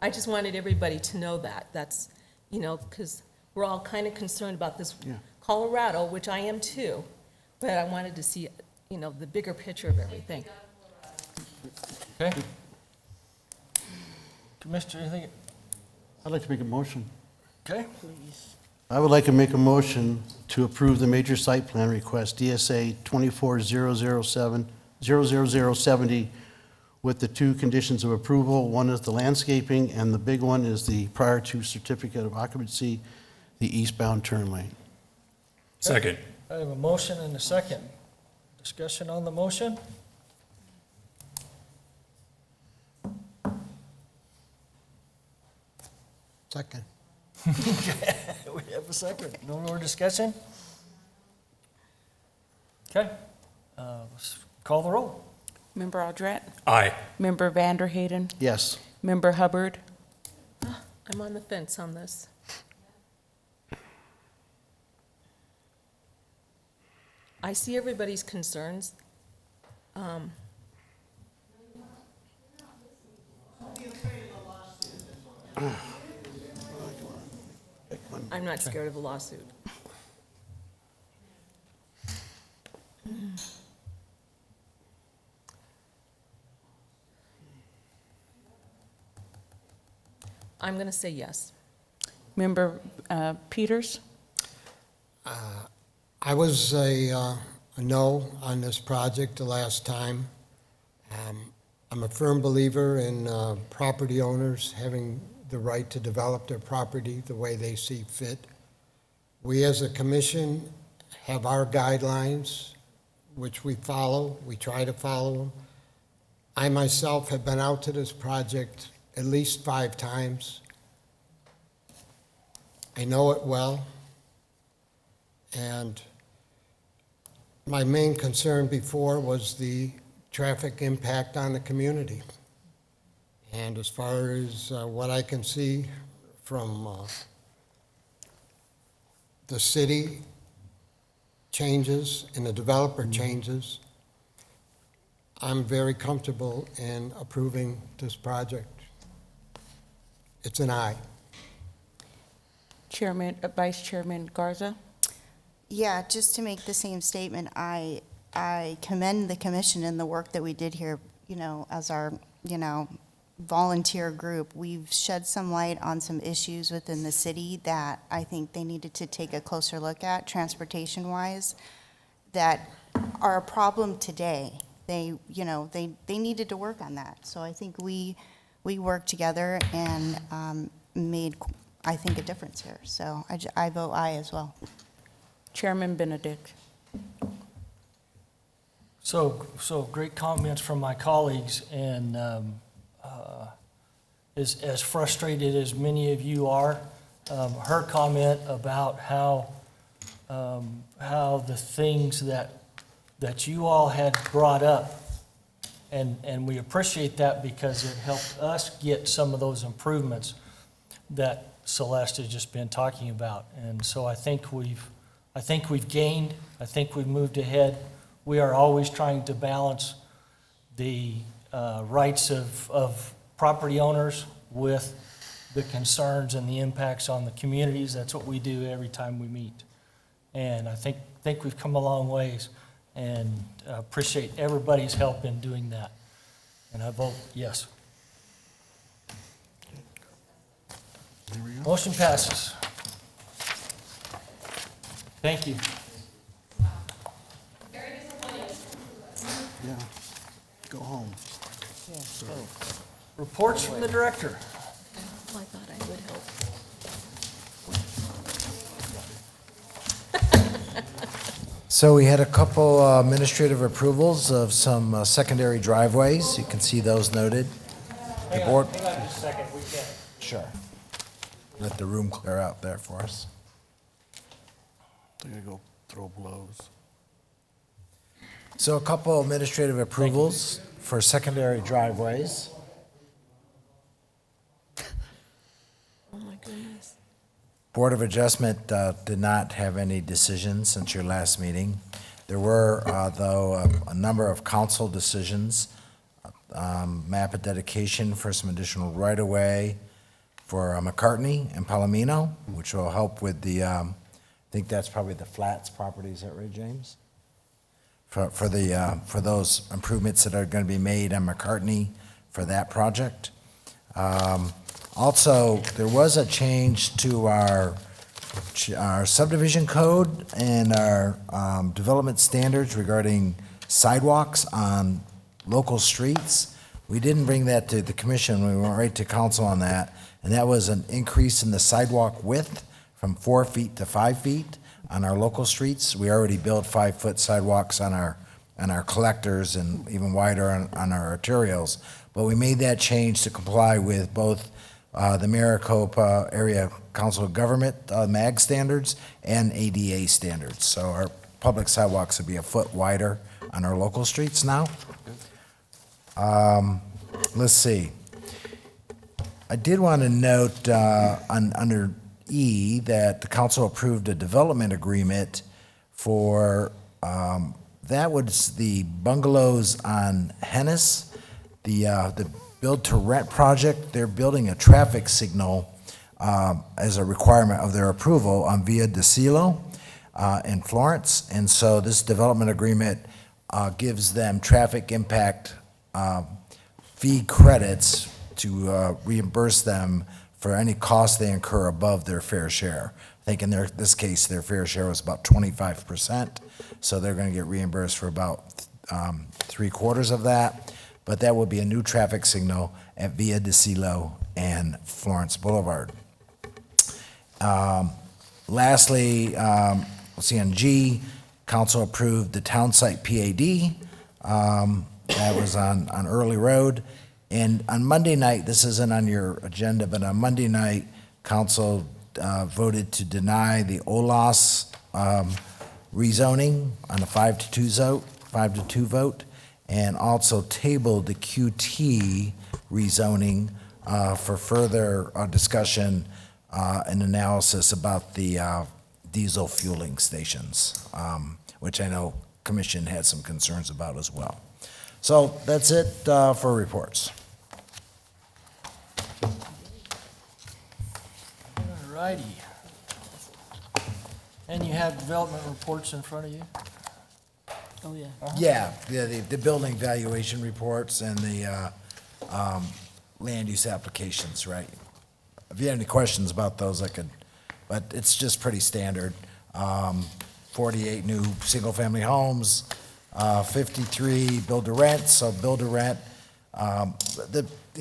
I just wanted everybody to know that. That's, because we're all kind of concerned about this Yeah. Colorado, which I am too, but I wanted to see, the bigger picture of everything. Okay? Commissioner, anything? I'd like to make a motion. Okay? I would like to make a motion to approve the major site plan request, DSA 240070, with the 2 conditions of approval. One is the landscaping, and the big one is the prior to certificate of occupancy, the eastbound turn lane. Second. I have a motion and a second. Discussion on the motion? Second. We have a second. No more discussion? Okay. Let's call the roll. Member Aldrete? Aye. Member Vanderhayden? Yes. Member Hubbard? I'm on the fence on this. I see everybody's concerns. I'm not scared of a lawsuit. I'm going to say yes. Member Peters? I was a no on this project the last time. I'm a firm believer in property owners having the right to develop their property the way they see fit. We as a commission have our guidelines, which we follow. We try to follow them. I myself have been out to this project at least 5 times. I know it well. And my main concern before was the traffic impact on the community. And as far as what I can see from the city changes and the developer changes, I'm very comfortable in approving this project. It's an aye. Vice Chairman Garza? Yeah, just to make the same statement, I commend the commission and the work that we did here, as our, volunteer group. We've shed some light on some issues within the city that I think they needed to take a closer look at, transportation-wise, that are a problem today. They needed to work on that. So I think we worked together and made, I think, a difference here. So I vote aye as well. Chairman Benedict? So great comments from my colleagues, and as frustrated as many of you are, her comment about how the things that you all had brought up, and we appreciate that because it helped us get some of those improvements that Celeste has just been talking about. And so I think we've gained, I think we've moved ahead. We are always trying to balance the rights of property owners with the concerns and the impacts on the communities. That's what we do every time we meet. And I think we've come a long ways, and appreciate everybody's help in doing that. And I vote yes. There we go. Motion passes. Thank you. Yeah, go home. Reports from the director. Well, I thought I would help. So we had a couple administrative approvals of some secondary driveways. You can see those noted. The board. Hang on just a second, we can. Sure. Let the room clear out there for us. They're gonna go throw blows. So a couple administrative approvals for secondary driveways. Oh, my goodness. Board of Adjustment did not have any decisions since your last meeting. There were, though, a number of council decisions, map of dedication for some additional right-of-way for McCartney and Palomino, which will help with the, I think that's probably the Flats property, is that right, James? For those improvements that are going to be made on McCartney for that project. Also, there was a change to our subdivision code and our development standards regarding sidewalks on local streets. We didn't bring that to the commission, we went right to council on that, and that was an increase in the sidewalk width from 4 feet to 5 feet on our local streets. We already built 5-foot sidewalks on our collectors and even wider on our arterials, but we made that change to comply with both the Maricopa Area Council of Government, MAG standards, and ADA standards. So our public sidewalks would be a foot wider on our local streets now. Let's see. I did want to note under E that the council approved a development agreement for, that was the bungalows on Hennis, the build-to-rent project. They're building a traffic signal as a requirement of their approval on Via de Silo in Florence. And so this development agreement gives them traffic impact fee credits to reimburse them for any costs they incur above their fair share. I think in this case, their fair share was about 25%, so they're going to get reimbursed for about 3/4 of that. But that will be a new traffic signal at Via de Silo and Florence Boulevard. Lastly, let's see, on G, council approved the town site PAD. That was on Early Road. And on Monday night, this isn't on your agenda, but on Monday night, council voted to deny the OLAS rezoning on a 5-2 vote, and also tabled the QT rezoning for further discussion and analysis about the diesel fueling stations, which I know Commission had some concerns about as well. So that's it for reports. All righty. And you have development reports in front of you? Oh, yeah. Yeah, the building valuation reports and the land use applications, right? If you have any questions about those, I could, but it's just pretty standard. 48 new single-family homes, 53 build-to-rent, so build-to-rent.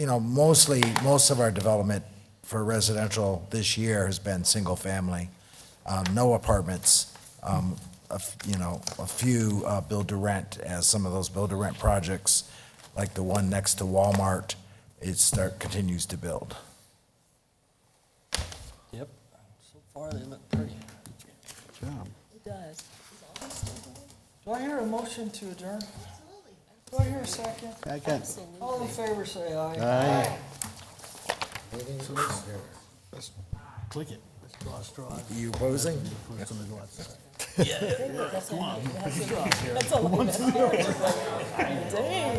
Most of our development for residential this year has been single-family, no apartments. a few build-to-rent, as some of those build-to-rent projects, like the one next to Walmart, continues to build. Yep, so far they look pretty. It does. Do I hear a motion to adjourn? Do I hear a second? Second. All in favor, say aye. Aye. Meeting is adjourned. Click it. Let's draw a straw. You opposing? That's all. Dang.